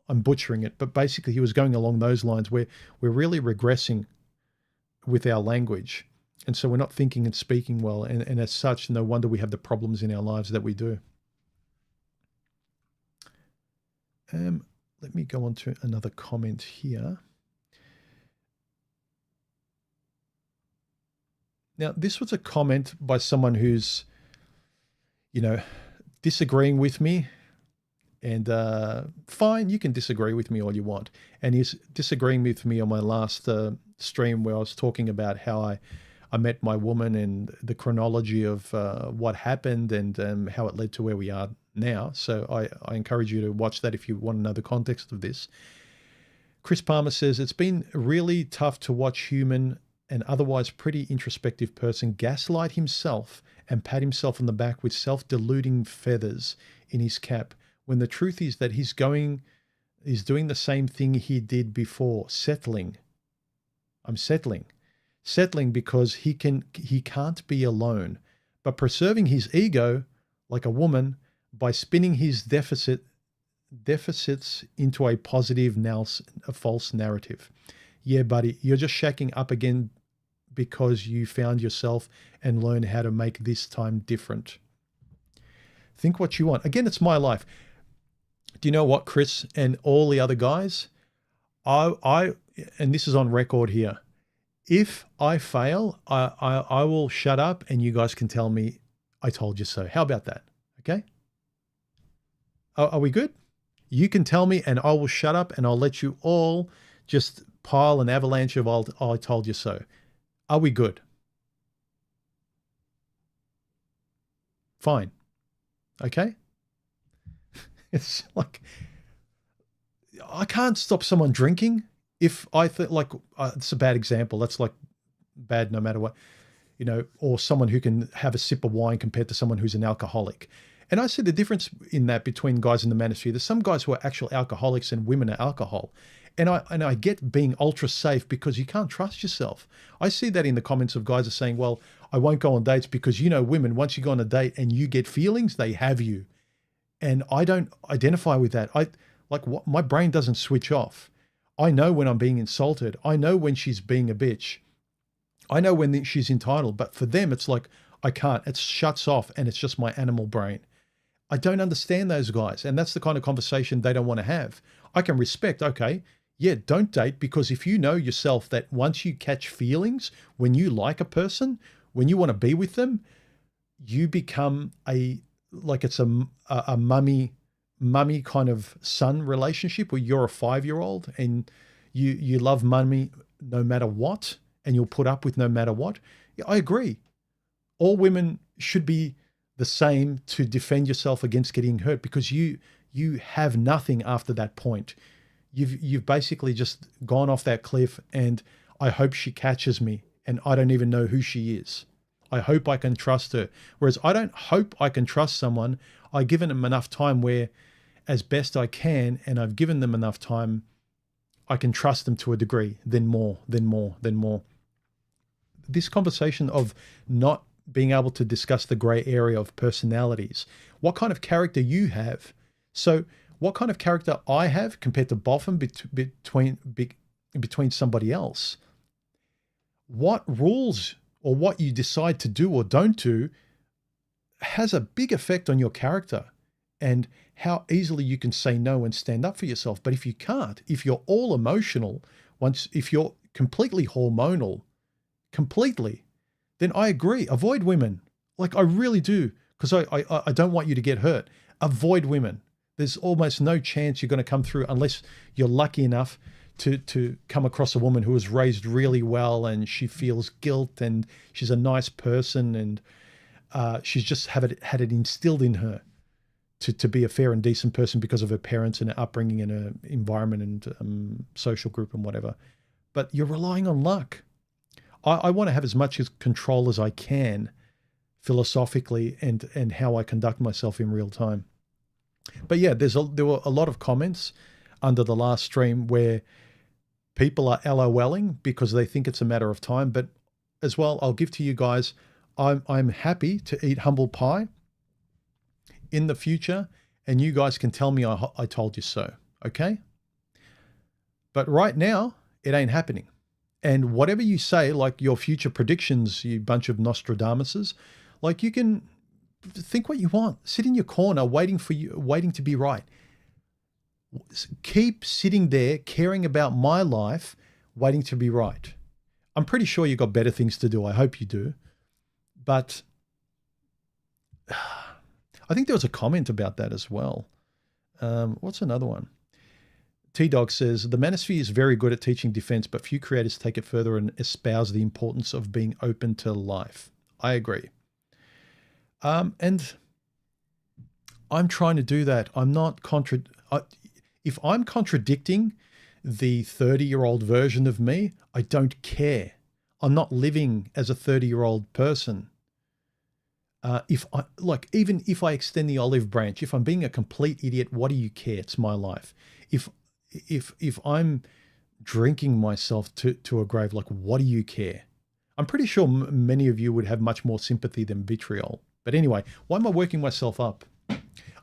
I'm butchering it, but basically he was going along those lines where we're really regressing with our language. And so we're not thinking and speaking well. And as such, no wonder we have the problems in our lives that we do. Let me go on to another comment here. Now, this was a comment by someone who's, disagreeing with me. And fine, you can disagree with me all you want. And he's disagreeing with me on my last stream where I was talking about how I met my woman and the chronology of what happened and how it led to where we are now. So I encourage you to watch that if you want to know the context of this. Chris Palmer says, it's been really tough to watch human and otherwise pretty introspective person gaslight himself and pat himself on the back with self-deluding feathers in his cap, when the truth is that he's doing the same thing he did before, settling. I'm settling because he can't be alone, but preserving his ego like a woman by spinning his deficits into a positive, now a false narrative. Yeah, buddy, you're just shacking up again because you found yourself and learned how to make this time different. Think what you want. Again, it's my life. Do you know what, Chris and all the other guys? And this is on record here. If I fail, I will shut up and you guys can tell me I told you so. How about that? Okay? Are we good? You can tell me and I will shut up and I'll let you all just pile an avalanche of I told you so. Are we good? Fine. Okay? It's like, I can't stop someone drinking if I think it's a bad example. That's like bad no matter what, or someone who can have a sip of wine compared to someone who's an alcoholic. And I see the difference in that between guys in the manosphere. There's some guys who are actual alcoholics and women are alcohol. And I get being ultra safe because you can't trust yourself. I see that in the comments of guys are saying, well, I won't go on dates because, women, once you go on a date and you get feelings, they have you. And I don't identify with that. My brain doesn't switch off. I know when I'm being insulted. I know when she's being a bitch. I know when she's entitled. But for them, it's like, I can't. It shuts off and it's just my animal brain. I don't understand those guys. And that's the kind of conversation they don't want to have. I can respect, okay, yeah, don't date, because if you know yourself that once you catch feelings, when you like a person, when you want to be with them, you become it's a mummy kind of son relationship where you're a 5-year-old and You love money no matter what, and you'll put up with no matter what. Yeah, I agree. All women should be the same to defend yourself against getting hurt, because you have nothing after that point. You've basically just gone off that cliff, and I hope she catches me, and I don't even know who she is. I hope I can trust her. Whereas I don't hope I can trust someone. I've given them enough time where, as best I can, and I've given them enough time, I can trust them to a degree, then more, then more, then more. This conversation of not being able to discuss the gray area of personalities, what kind of character you have. So what kind of character I have compared to Boffin between somebody else. What rules or what you decide to do or don't do has a big effect on your character and how easily you can say no and stand up for yourself. But if you can't, if you're all emotional, if you're completely hormonal, completely, then I agree. Avoid women. Like, I really do, because I don't want you to get hurt. Avoid women. There's almost no chance you're going to come through unless you're lucky enough to come across a woman who was raised really well and she feels guilt and she's a nice person and she's just had it instilled in her to be a fair and decent person because of her parents and her upbringing and her environment and social group and whatever. But you're relying on luck. I want to have as much control as I can philosophically and how I conduct myself in real time. But yeah, there were a lot of comments under the last stream where people are LOLing because they think it's a matter of time. But as well, I'll give to you guys, I'm happy to eat humble pie in the future, and you guys can tell me I told you so, okay? But right now, it ain't happening. And whatever you say, like your future predictions, you bunch of Nostradamuses, like, you can think what you want. Sit in your corner waiting to be right. Keep sitting there caring about my life, waiting to be right. I'm pretty sure you've got better things to do. I hope you do. But I think there was a comment about that as well. What's another one? T-Dog says, the manosphere is very good at teaching defense, but few creators take it further and espouse the importance of being open to life. I agree. And I'm trying to do that. I'm not if I'm contradicting the 30-year-old version of me, I don't care. I'm not living as a 30-year-old person. Even if I extend the olive branch, if I'm being a complete idiot, what do you care? It's my life. If I'm drinking myself to a grave, like, what do you care? I'm pretty sure many of you would have much more sympathy than vitriol. But anyway, why am I working myself up?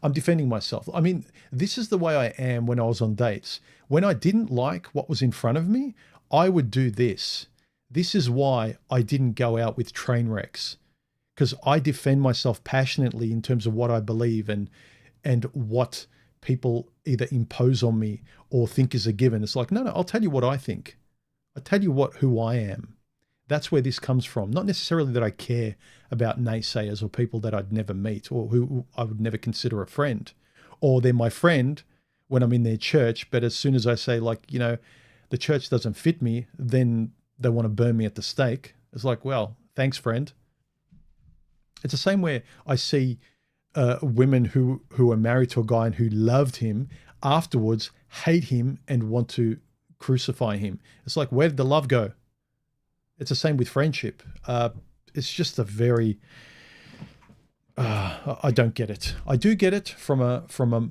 I'm defending myself. I mean, this is the way I am when I was on dates. When I didn't like what was in front of me, I would do this. This is why I didn't go out with train wrecks, because I defend myself passionately in terms of what I believe and what people either impose on me or think is a given. It's like, no, I'll tell you what I think. I'll tell you who I am. That's where this comes from. Not necessarily that I care about naysayers or people that I'd never meet or who I would never consider a friend, or they're my friend when I'm in their church. But as soon as I say, like, the church doesn't fit me, then they want to burn me at the stake. It's like, well, thanks, friend. It's the same where I see women who are married to a guy and who loved him afterwards hate him and want to crucify him. It's like, where did the love go? It's the same with friendship. It's just a very, I don't get it. I do get it from a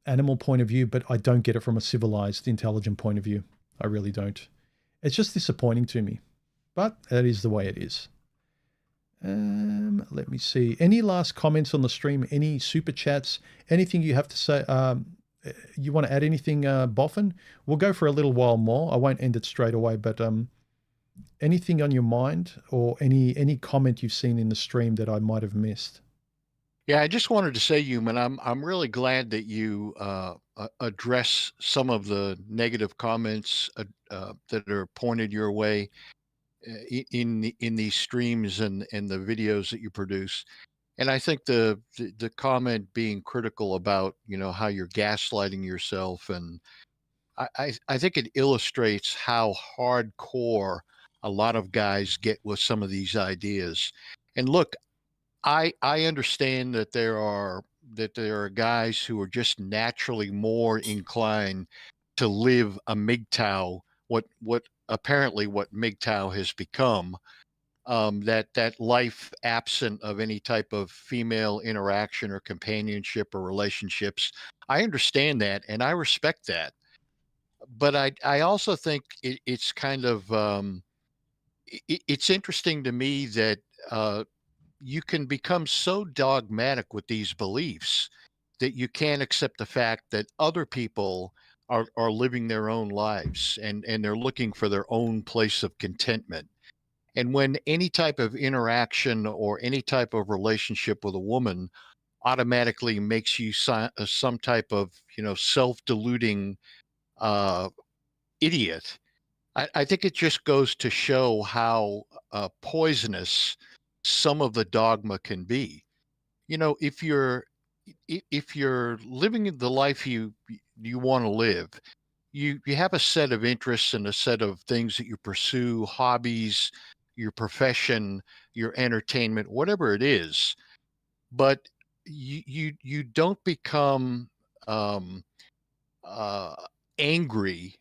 animal point of view, but I don't get it from a civilized, intelligent point of view. I really don't. It's just disappointing to me, but that is the way it is. Let me see. Any last comments on the stream? Any super chats? Anything you have to say? You want to add anything, Boffin? We'll go for a little while more. I won't end it straight away, but anything on your mind or any comment you've seen in the stream that I might have missed? Yeah, I just wanted to say, Human, I'm really glad that you address some of the negative comments that are pointed your way in these streams and the videos that you produce. And I think the comment being critical about how you're gaslighting yourself and I think it illustrates how hardcore a lot of guys get with some of these ideas. And look, I understand that there are guys who are just naturally more inclined to live a MGTOW, what apparently what MGTOW has become, that life absent of any type of female interaction or companionship or relationships. I understand that and I respect that. But I also think it's kind of it's interesting to me that you can become so dogmatic with these beliefs that you can't accept the fact that other people are living their own lives and they're looking for their own place of contentment. And when any type of interaction or any type of relationship with a woman automatically makes you some type of, self-deluding uh, idiot, I think it just goes to show how poisonous some of the dogma can be. If if you're living the life you want to live, you have a set of interests and a set of things that you pursue, hobbies, your profession, your entertainment, whatever it is. But you don't become um, uh, angry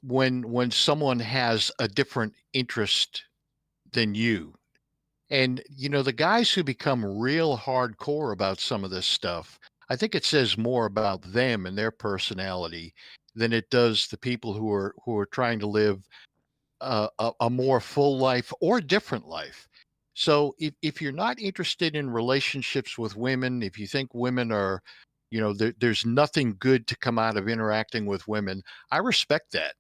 when someone has a different interest than you. And the guys who become real hardcore about some of this stuff, I think it says more about them and their personality than it does the people who are trying to live a more full life or different life. So if you're not interested in relationships with women, if you think women are, there's nothing good to come out of interacting with women, I respect that.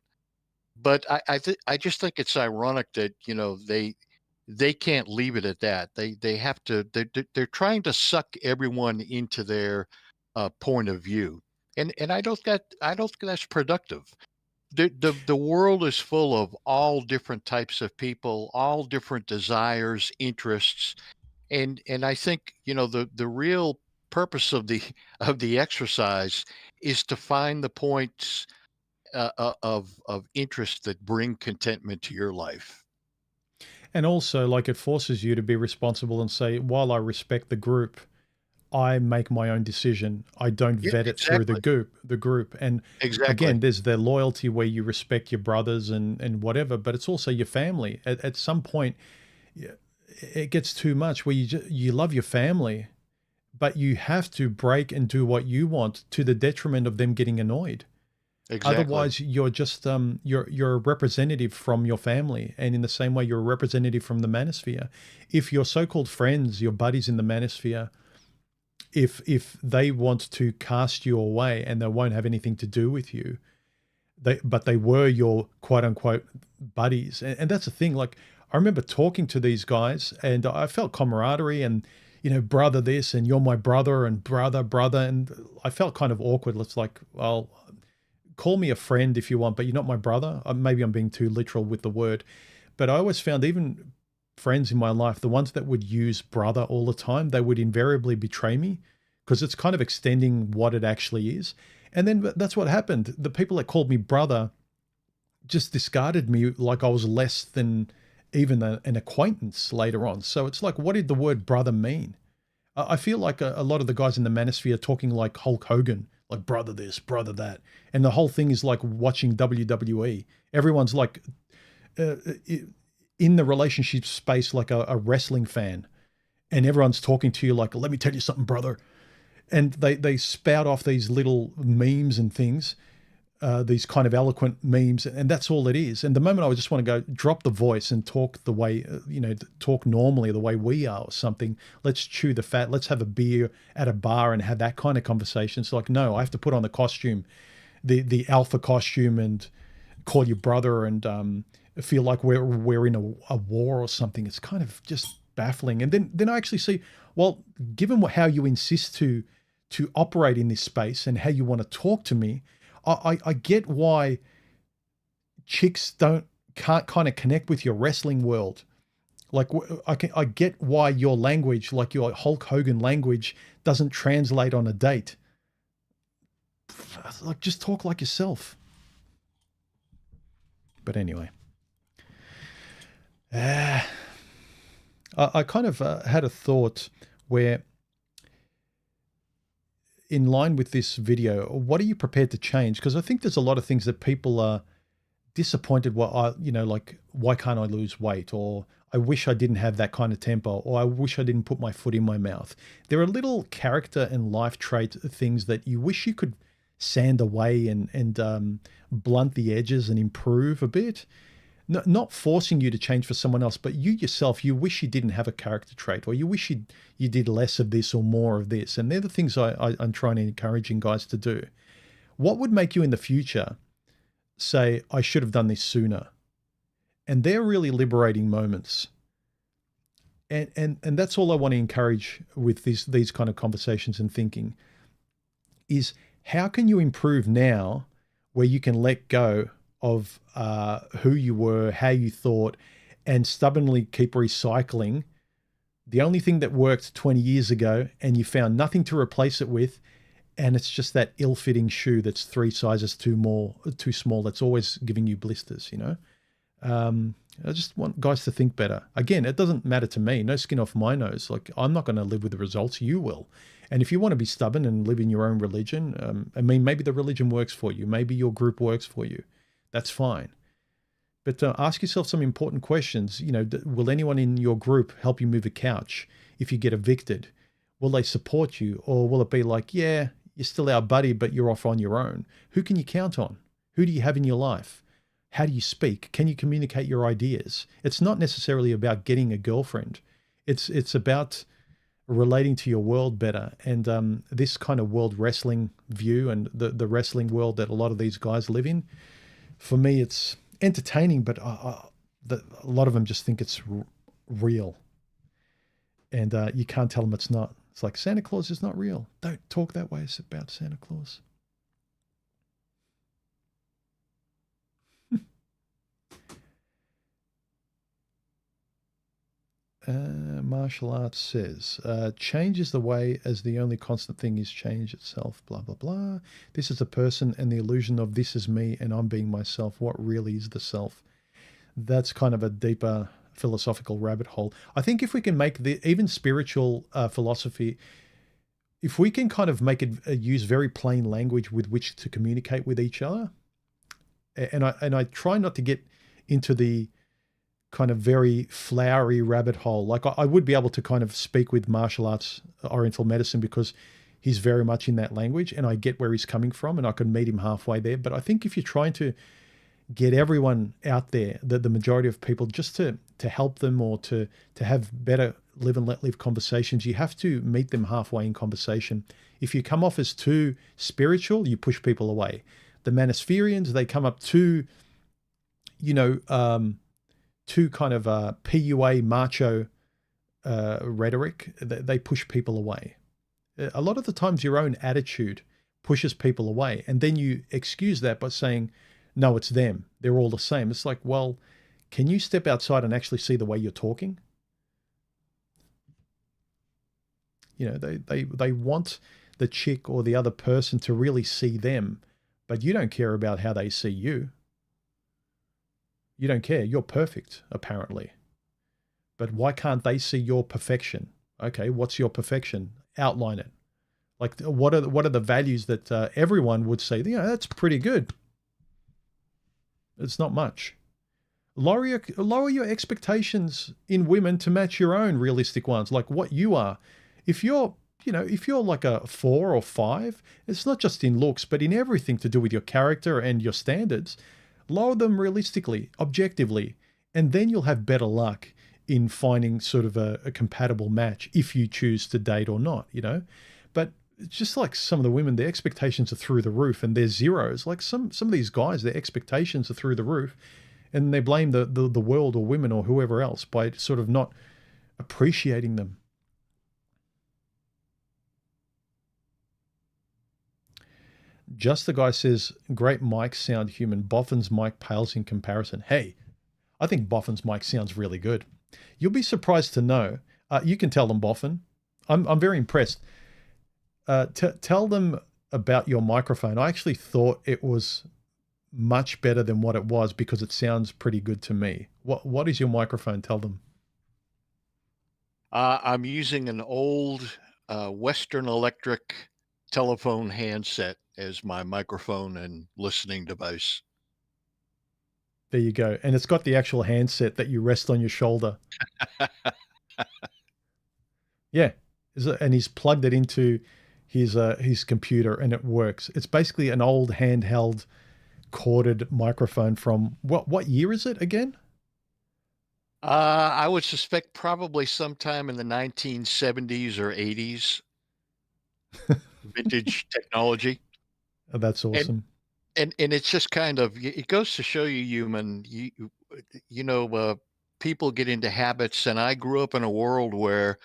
But I just think it's ironic that, they can't leave it at that. They have to they're trying to suck everyone into their point of view. And I don't think that's productive. The world is full of all different types of people, all different desires, interests, and I think, the real purpose of the of the exercise is to find the points of interest that bring contentment to your life. And also, like, it forces you to be responsible and say, while I respect the group, I make my own decision. I don't Yeah, vet it through exactly. the group. And Exactly. again, there's the loyalty where you respect your brothers and whatever, but it's also your family. At some point, yeah, it gets too much where you love your family, but you have to break and do what you want to the detriment of them getting annoyed. Exactly. Otherwise, you're just you're a representative from your family, and in the same way, you're a representative from the manosphere. If your so-called friends, your buddies in the manosphere, if they want to cast you away and they won't have anything to do with you, but they were your quote unquote buddies, and that's the thing. Like, I remember talking to these guys, and I felt camaraderie, and brother this, and you're my brother, and brother, and I felt kind of awkward. It's like, well, call me a friend if you want, but you're not my brother. Maybe I'm being too literal with the word, but I always found even friends in my life, the ones that would use brother all the time, they would invariably betray me because it's kind of extending what it actually is. And then that's what happened. The people that called me brother just discarded me like I was less than even an acquaintance later on. So it's like, what did the word brother mean? I feel like a lot of the guys in the manosphere are talking like Hulk Hogan, like brother this, brother that. And the whole thing is like watching WWE. Everyone's like uh, in the relationship space like a wrestling fan. And everyone's talking to you like, let me tell you something, brother. And they spout off these little memes and things, these kind of eloquent memes, and that's all it is. And the moment I just want to go drop the voice and talk the way, talk normally the way we are or something, let's chew the fat, let's have a beer at a bar and have that kind of conversation. It's like, no, I have to put on the costume, the alpha costume, and call you brother, and feel like we're in a war or something. It's kind of just baffling. And then I actually see, well, given how you insist to operate in this space and how you want to talk to me, I get why chicks can't kind of connect with your wrestling world. Like, I get why your language, like your Hulk Hogan language, doesn't translate on a date. Like, just talk like yourself. But anyway, I kind of had a thought where, in line with this video, what are you prepared to change? Because I think there's a lot of things that people are disappointed. Like, why can't I lose weight? Or I wish I didn't have that kind of temper, or I wish I didn't put my foot in my mouth. There are little character and life trait things that you wish you could sand away and blunt the edges and improve a bit. Not forcing you to change for someone else, but you yourself, you wish you didn't have a character trait, or you wish you did less of this or more of this. And they're the things I'm trying to encourage you guys to do. What would make you in the future say, I should have done this sooner? And they're really liberating moments. And that's all I want to encourage with these kind of conversations and thinking is, how can you improve now where you can let go of who you were, how you thought, and stubbornly keep recycling the only thing that worked 20 years ago and you found nothing to replace it with, and it's just that ill-fitting shoe that's 3 sizes too small, that's always giving you blisters, I just want guys to think better. Again, it doesn't matter to me. No skin off my nose. Like, I'm not going to live with the results. You will. And if you want to be stubborn and live in your own religion, maybe the religion works for you. Maybe your group works for you. That's fine. But ask yourself some important questions. Will anyone in your group help you move a couch if you get evicted? Will they support you? Or will it be like, yeah, you're still our buddy, but you're off on your own? Who can you count on? Who do you have in your life? How do you speak? Can you communicate your ideas? It's not necessarily about getting a girlfriend. It's about relating to your world better. And this kind of world wrestling view and the wrestling world that a lot of these guys live in, for me, it's entertaining, but a lot of them just think it's real. And you can't tell them it's not. It's like, Santa Claus is not real. Don't talk that way. It's about Santa Claus. Martial arts says, change is the way, as the only constant thing is change itself, blah, blah, blah. This is a person and the illusion of this is me and I'm being myself. What really is the self? That's kind of a deeper philosophical rabbit hole. I think if we can make even spiritual philosophy, if we can kind of make it use very plain language with which to communicate with each other, and I try not to get into the kind of very flowery rabbit hole. Like I would be able to kind of speak with martial arts, Oriental medicine, because he's very much in that language and I get where he's coming from and I can meet him halfway there. But I think if you're trying to get everyone out there, the majority of people, just to help them or to have better live and let live conversations, you have to meet them halfway in conversation. If you come off as too spiritual, you push people away. The Manospherians, they come up too, too kind of PUA macho rhetoric, they push people away. A lot of the times your own attitude pushes people away, and then you excuse that by saying, no, it's them. They're all the same. It's like, well, can you step outside and actually see the way you're talking? They want the chick or the other person to really see them, but you don't care about how they see you. You don't care. You're perfect, apparently. But why can't they see your perfection? Okay, what's your perfection? Outline it. Like, what are the values that everyone would say, that's pretty good. It's not much. Lower your expectations in women to match your own realistic ones, like what you are. If you're like a 4 or 5, it's not just in looks, but in everything to do with your character and your standards. Lower them realistically, objectively, and then you'll have better luck in finding sort of a compatible match if you choose to date or not, But it's just like some of the women, their expectations are through the roof and they're zeros. Like some of these guys, their expectations are through the roof and they blame the world or women or whoever else by sort of not appreciating them. Just the Guy says, great mics sound human. Boffin's mic pales in comparison. Hey, I think Boffin's mic sounds really good. You'll be surprised to know. You can tell them, Boffin. I'm very impressed. Tell them about your microphone. I actually thought it was much better than what it was because it sounds pretty good to me. What is your microphone? Tell them. I'm using an old Western Electric telephone handset as my microphone and listening device. There you go. And it's got the actual handset that you rest on your shoulder. Yeah. And he's plugged it into his computer and it works. It's basically an old handheld corded microphone from what year is it again? I would suspect probably sometime in the 1970s or 80s, vintage technology. Oh, that's And awesome. and it's just kind of it goes to show you human you know people get into habits, and I grew up in a world where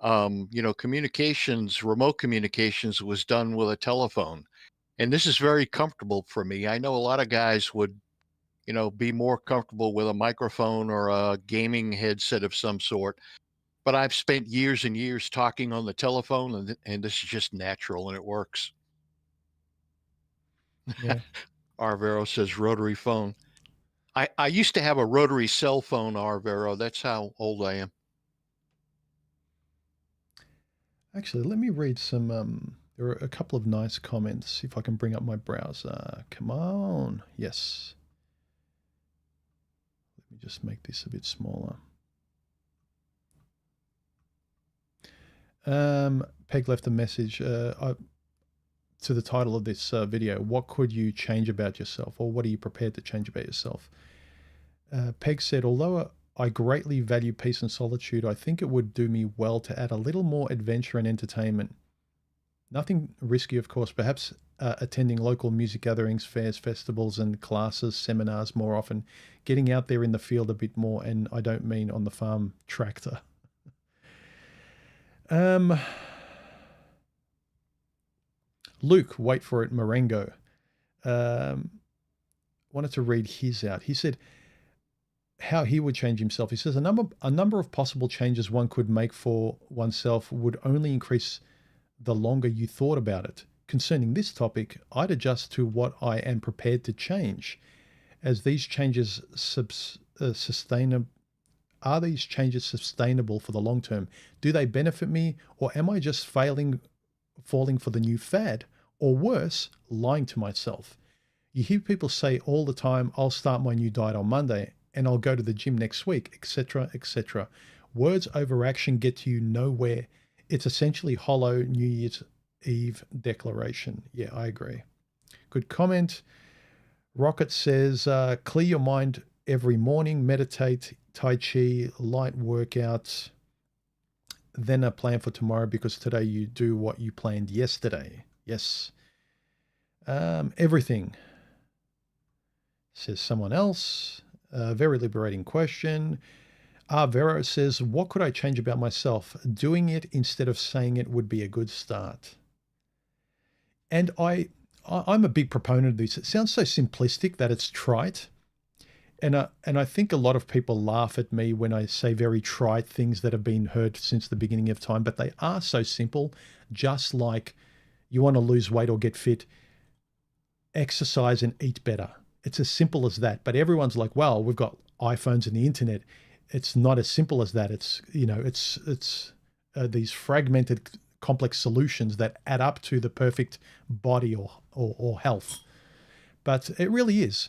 communications, remote communications was done with a telephone. And this is very comfortable for me. I know a lot of guys would, be more comfortable with a microphone or a gaming headset of some sort. But I've spent years and years talking on the telephone, and this is just natural and it works. Yeah. Arvero says rotary phone. I used to have a rotary cell phone, Arvero. That's how old I am. Actually, let me read some. There are a couple of nice comments. See if I can bring up my browser. Come on. Yes. Let me just make this a bit smaller. Peg left a message to the title of this video. What could you change about yourself, or what are you prepared to change about yourself? Peg said, although I greatly value peace and solitude, I think it would do me well to add a little more adventure and entertainment. Nothing risky, of course, perhaps attending local music gatherings, fairs, festivals, and classes, seminars more often, getting out there in the field a bit more, and I don't mean on the farm tractor. Luke, wait for it, Marengo, wanted to read his out. He said how he would change himself. He says a number of possible changes one could make for oneself would only increase the longer you thought about it. Concerning this topic, I'd adjust to what I am prepared to change. As these changes sustainable? Are these changes sustainable for the long term? Do they benefit me, or am I just falling for the new fad? Or worse, lying to myself? You hear people say all the time, I'll start my new diet on Monday and I'll go to the gym next week, etc., etc. Words over action get you nowhere. It's essentially hollow New Year's Eve declaration. Yeah, I agree. Good comment. Rocket says, clear your mind every morning, meditate, Tai Chi, light workouts, then a plan for tomorrow because today you do what you planned yesterday. Yes. Everything, says someone else. Very liberating question. Vero says, what could I change about myself? Doing it instead of saying it would be a good start. And I'm a big proponent of this. It sounds so simplistic that it's trite. And I think a lot of people laugh at me when I say very trite things that have been heard since the beginning of time, but they are so simple. Just like you want to lose weight or get fit, exercise and eat better. It's as simple as that. But everyone's like, well, we've got iPhones and the internet. It's not as simple as that. It's these fragmented, complex solutions that add up to the perfect body or health. But it really is.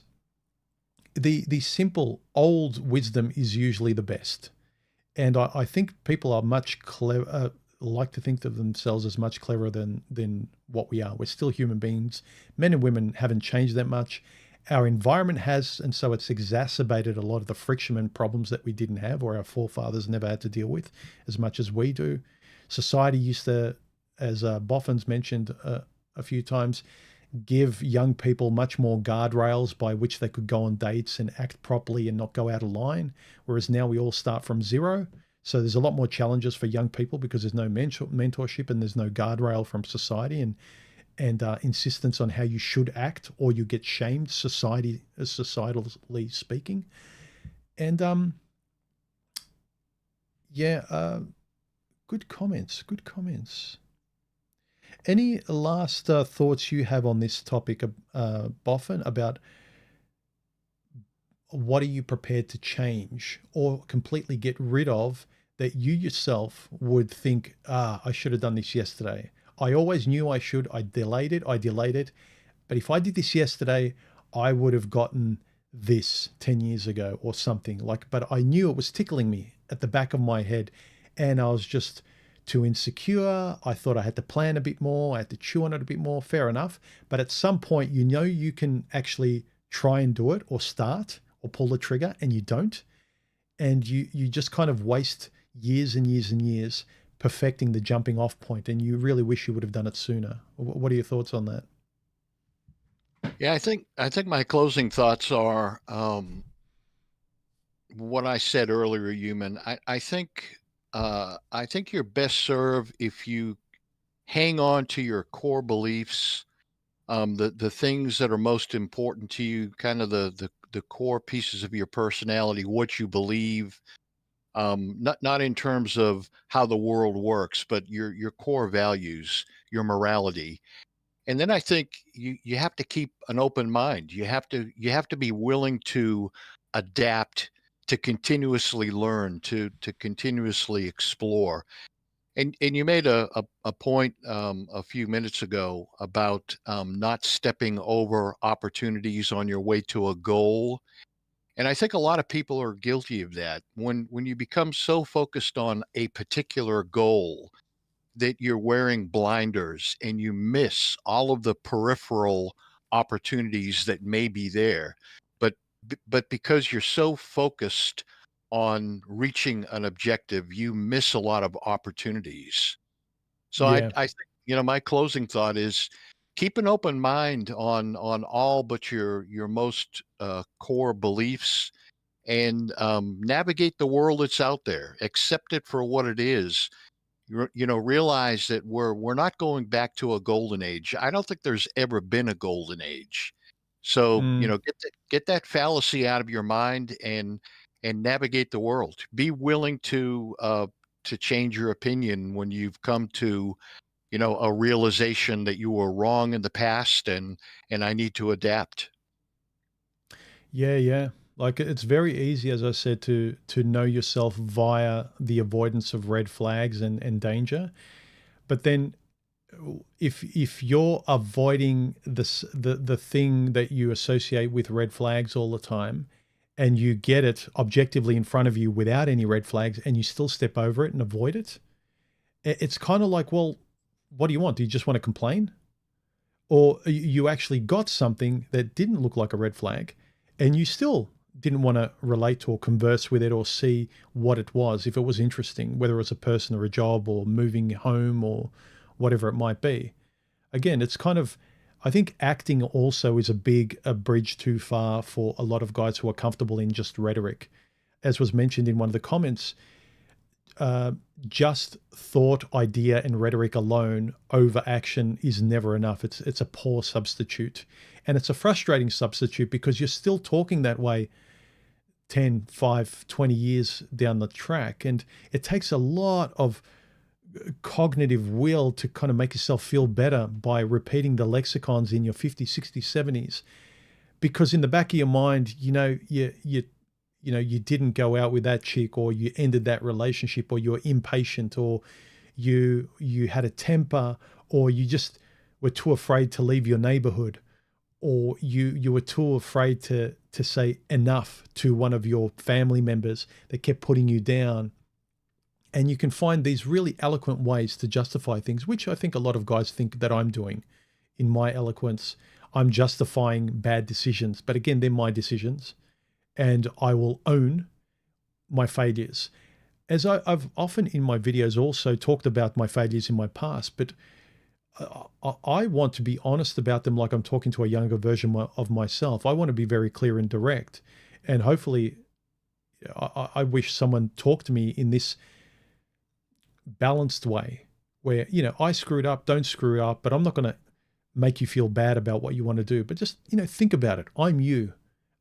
The simple old wisdom is usually the best. And I think people are much clever, like to think of themselves as much cleverer than what we are. We're still human beings. Men and women haven't changed that much. Our environment has, and so it's exacerbated a lot of the friction and problems that we didn't have or our forefathers never had to deal with as much as we do. Society used to, as Boffin's mentioned a few times, give young people much more guardrails by which they could go on dates and act properly and not go out of line, whereas now we all start from zero. So there's a lot more challenges for young people because there's no mentorship and there's no guardrail from society and insistence on how you should act, or you get shamed societally speaking. And good comments. Any last thoughts you have on this topic, Boffin, about what are you prepared to change or completely get rid of that you yourself would think, I should have done this yesterday. I always knew I should. I delayed it. But if I did this yesterday, I would have gotten this 10 years ago or something like, but I knew it was tickling me at the back of my head and I was just too insecure. I thought I had to plan a bit more. I had to chew on it a bit more. Fair enough. But at some point, you know, you can actually try and do it or start or pull the trigger and you don't. And you just kind of waste years and years and years perfecting the jumping off point. And you really wish you would have done it sooner. What are your thoughts on that? Yeah, I think my closing thoughts are what I said earlier, Human. I think you're best served if you hang on to your core beliefs, the things that are most important to you, kind of the core pieces of your personality, what you believe, not in terms of how the world works, but your core values, your morality. And then I think you have to keep an open mind. You have to be willing to adapt, to continuously learn, to continuously explore. And you made a point a few minutes ago about not stepping over opportunities on your way to a goal. And I think a lot of people are guilty of that. When you become so focused on a particular goal that you're wearing blinders and you miss all of the peripheral opportunities that may be there. But but because you're so focused on reaching an objective, you miss a lot of opportunities. So Yeah. I think, you know, my closing thought is keep an open mind on all but your most core beliefs, and navigate the world that's out there. Accept it for what it is. You know, realize that we're not going back to a golden age. I don't think there's ever been a golden age. So, you Mm. know, get that fallacy out of your mind and navigate the world. Be willing to change your opinion when you've come to, you know, a realization that you were wrong in the past, and I need to adapt. Yeah, yeah. Like it's very easy, as I said, to know yourself via the avoidance of red flags and danger. But then if you're avoiding the thing that you associate with red flags all the time and you get it objectively in front of you without any red flags and you still step over it and avoid it, it's kind of like, well, what do you want? Do you just want to complain? Or you actually got something that didn't look like a red flag and you still didn't want to relate to or converse with it or see what it was, if it was interesting, whether it was a person or a job or moving home or whatever it might be. Again, it's kind of, I think acting also is a bridge too far for a lot of guys who are comfortable in just rhetoric. As was mentioned in one of the comments, uh, just thought, idea, and rhetoric alone over action is never enough. It's a poor substitute, and it's a frustrating substitute because you're still talking that way 10, 5, 20 years down the track, and it takes a lot of cognitive will to kind of make yourself feel better by repeating the lexicons in your 50s, 60s, 70s, because in the back of your mind, you know, you know, you didn't go out with that chick, or you ended that relationship, or you're impatient, or you had a temper, or you just were too afraid to leave your neighborhood, or you were too afraid to say enough to one of your family members that kept putting you down. And you can find these really eloquent ways to justify things, which I think a lot of guys think that I'm doing in my eloquence. I'm justifying bad decisions, but again, they're my decisions, and I will own my failures. As I've often in my videos also talked about my failures in my past, but I want to be honest about them like I'm talking to a younger version of myself. I want to be very clear and direct. And hopefully, I wish someone talked to me in this balanced way where, you know, I screwed up, don't screw up, but I'm not going to make you feel bad about what you want to do. But just, you know, think about it. I'm you.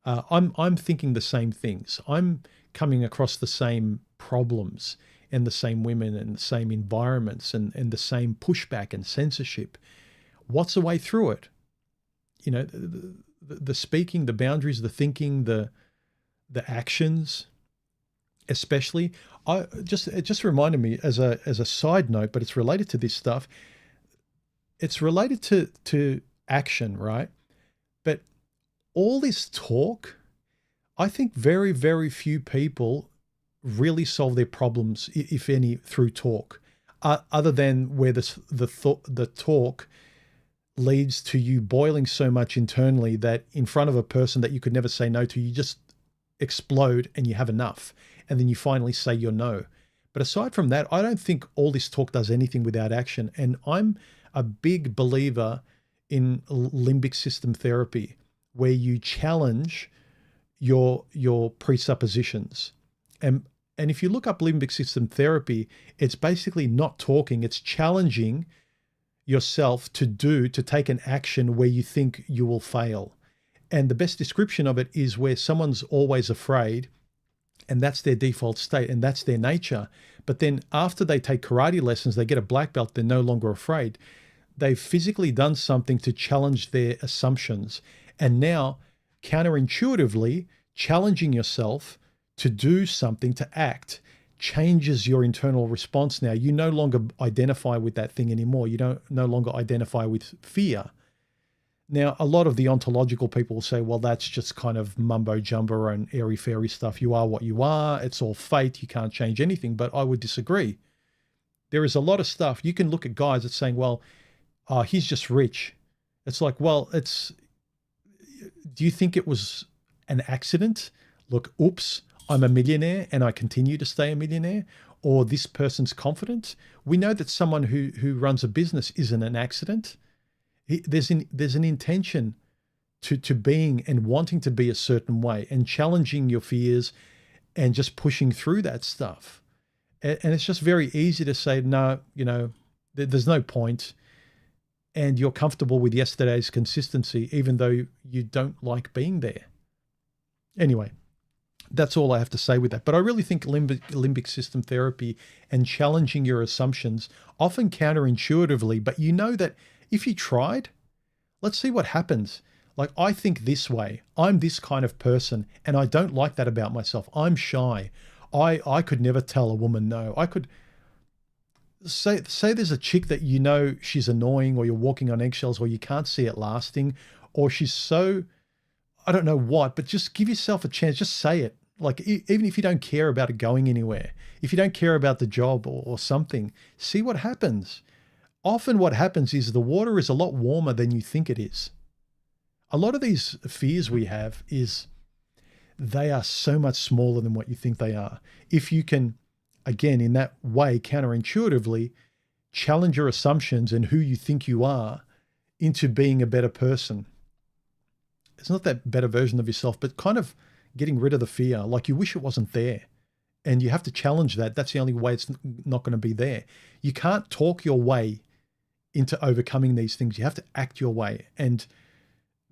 I'm thinking the same things. I'm coming across the same problems and the same women and the same environments and the same pushback and censorship. What's the way through it? You know, the speaking, the boundaries, the thinking, the the actions, especially. It just reminded me as a side note, but it's related to this stuff. It's related to action, right? But all this talk, I think very, very few people really solve their problems, if any, through talk, other than where the talk leads to you boiling so much internally that in front of a person that you could never say no to, you just explode and you have enough. And then you finally say your no. But aside from that, I don't think all this talk does anything without action. And I'm a big believer in limbic system therapy, where you challenge your presuppositions. And if you look up limbic system therapy, it's basically not talking, it's challenging yourself to take an action where you think you will fail. And the best description of it is where someone's always afraid, and that's their default state and that's their nature. But then after they take karate lessons, they get a black belt, they're no longer afraid. They've physically done something to challenge their assumptions. And now, counterintuitively, challenging yourself to do something, to act, changes your internal response. Now you no longer identify with that thing anymore. You don't no longer identify with fear. Now, a lot of the ontological people will say, well, that's just kind of mumbo jumbo and airy fairy stuff. You are what you are. It's all fate. You can't change anything. But I would disagree. There is a lot of stuff. You can look at guys that's saying, well, he's just rich. It's like, well, do you think it was an accident? Look, oops, I'm a millionaire and I continue to stay a millionaire. Or this person's confident. We know that someone who runs a business isn't an accident. There's an intention to being and wanting to be a certain way and challenging your fears and just pushing through that stuff. And it's just very easy to say, no, there's no point. And you're comfortable with yesterday's consistency, even though you don't like being there. Anyway, that's all I have to say with that. But I really think limbic system therapy and challenging your assumptions, often counterintuitively, but you know that if you tried, let's see what happens. Like, I think this way, I'm this kind of person, and I don't like that about myself. I'm shy. I could never tell a woman no. I could say there's a chick that you know she's annoying, or you're walking on eggshells, or you can't see it lasting, or she's so, I don't know what, but just give yourself a chance. Just say it. Like, even if you don't care about it going anywhere, if you don't care about the job or something, see what happens. Often what happens is the water is a lot warmer than you think it is. A lot of these fears we have is they are so much smaller than what you think they are. If you can, again, in that way, counterintuitively, challenge your assumptions and who you think you are into being a better person. It's not that better version of yourself, but kind of getting rid of the fear. Like, you wish it wasn't there. And you have to challenge that. That's the only way it's not going to be there. You can't talk your way into overcoming these things. You have to act your way. And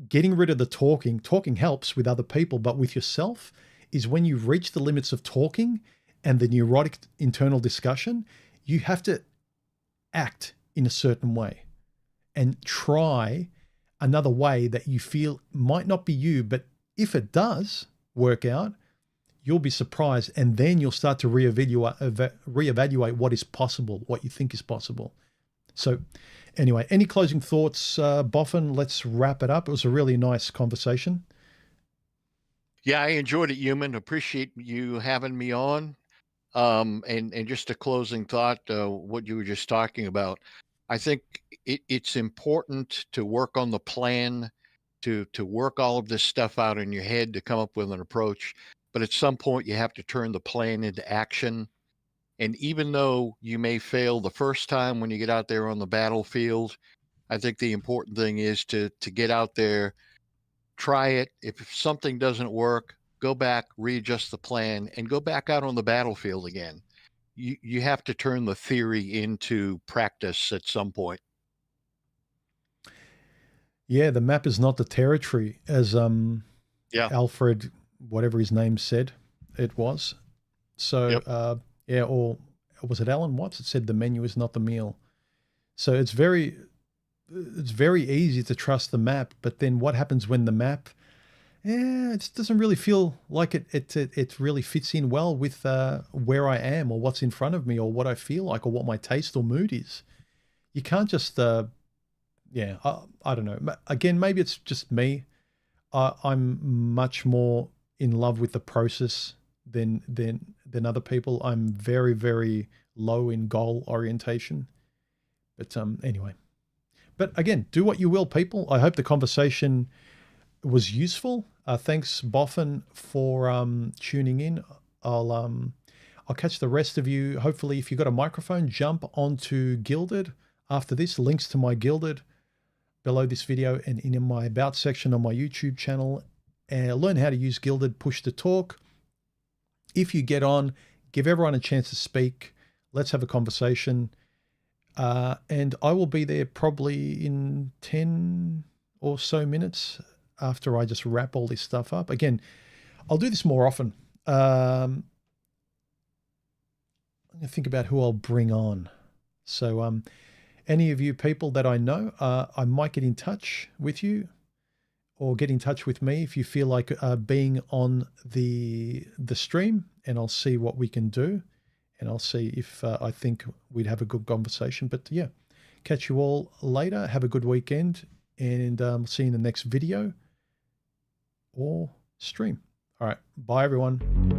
getting rid of the talking helps with other people, but with yourself is when you reach the limits of talking and the neurotic internal discussion, you have to act in a certain way and try another way that you feel might not be you, but if it does work out, you'll be surprised. And then you'll start to reevaluate what is possible, what you think is possible. So anyway, any closing thoughts, Boffin? Let's wrap it up. It was a really nice conversation. Yeah, I enjoyed it, Human. Appreciate you having me on. And just a closing thought, what you were just talking about. I think it's important to work on the plan, to work all of this stuff out in your head, to come up with an approach. But at some point, you have to turn the plan into action. And even though you may fail the first time when you get out there on the battlefield, I think the important thing is to get out there, try it. If something doesn't work, go back, readjust the plan, and go back out on the battlefield again. You have to turn the theory into practice at some point. Yeah, the map is not the territory, as Alfred, whatever his name said it was. So yeah, or was it Alan Watts that said the menu is not the meal? So it's very easy to trust the map, but then what happens when the map yeah, it just doesn't really feel like it really fits in well with where I am or what's in front of me or what I feel like or what my taste or mood is. You can't just, yeah, I don't know. Again, maybe it's just me. I'm much more in love with the process than other people. I'm very, very low in goal orientation. But anyway. But again, do what you will, people. I hope the conversation was useful. Thanks, Boffin, for tuning in. I'll catch the rest of you. Hopefully, if you've got a microphone, jump onto Gilded after this. Links to my Gilded below this video and in my About section on my YouTube channel. Learn how to use Gilded, push to talk. If you get on, give everyone a chance to speak. Let's have a conversation. And I will be there probably in 10 or so minutes after I just wrap all this stuff up. Again, I'll do this more often. I'm going to think about who I'll bring on. So any of you people that I know, I might get in touch with you or get in touch with me if you feel like being on the stream, and I'll see what we can do. And I'll see if I think we'd have a good conversation. But yeah, catch you all later. Have a good weekend, and see you in the next video or stream. All right. Bye, everyone.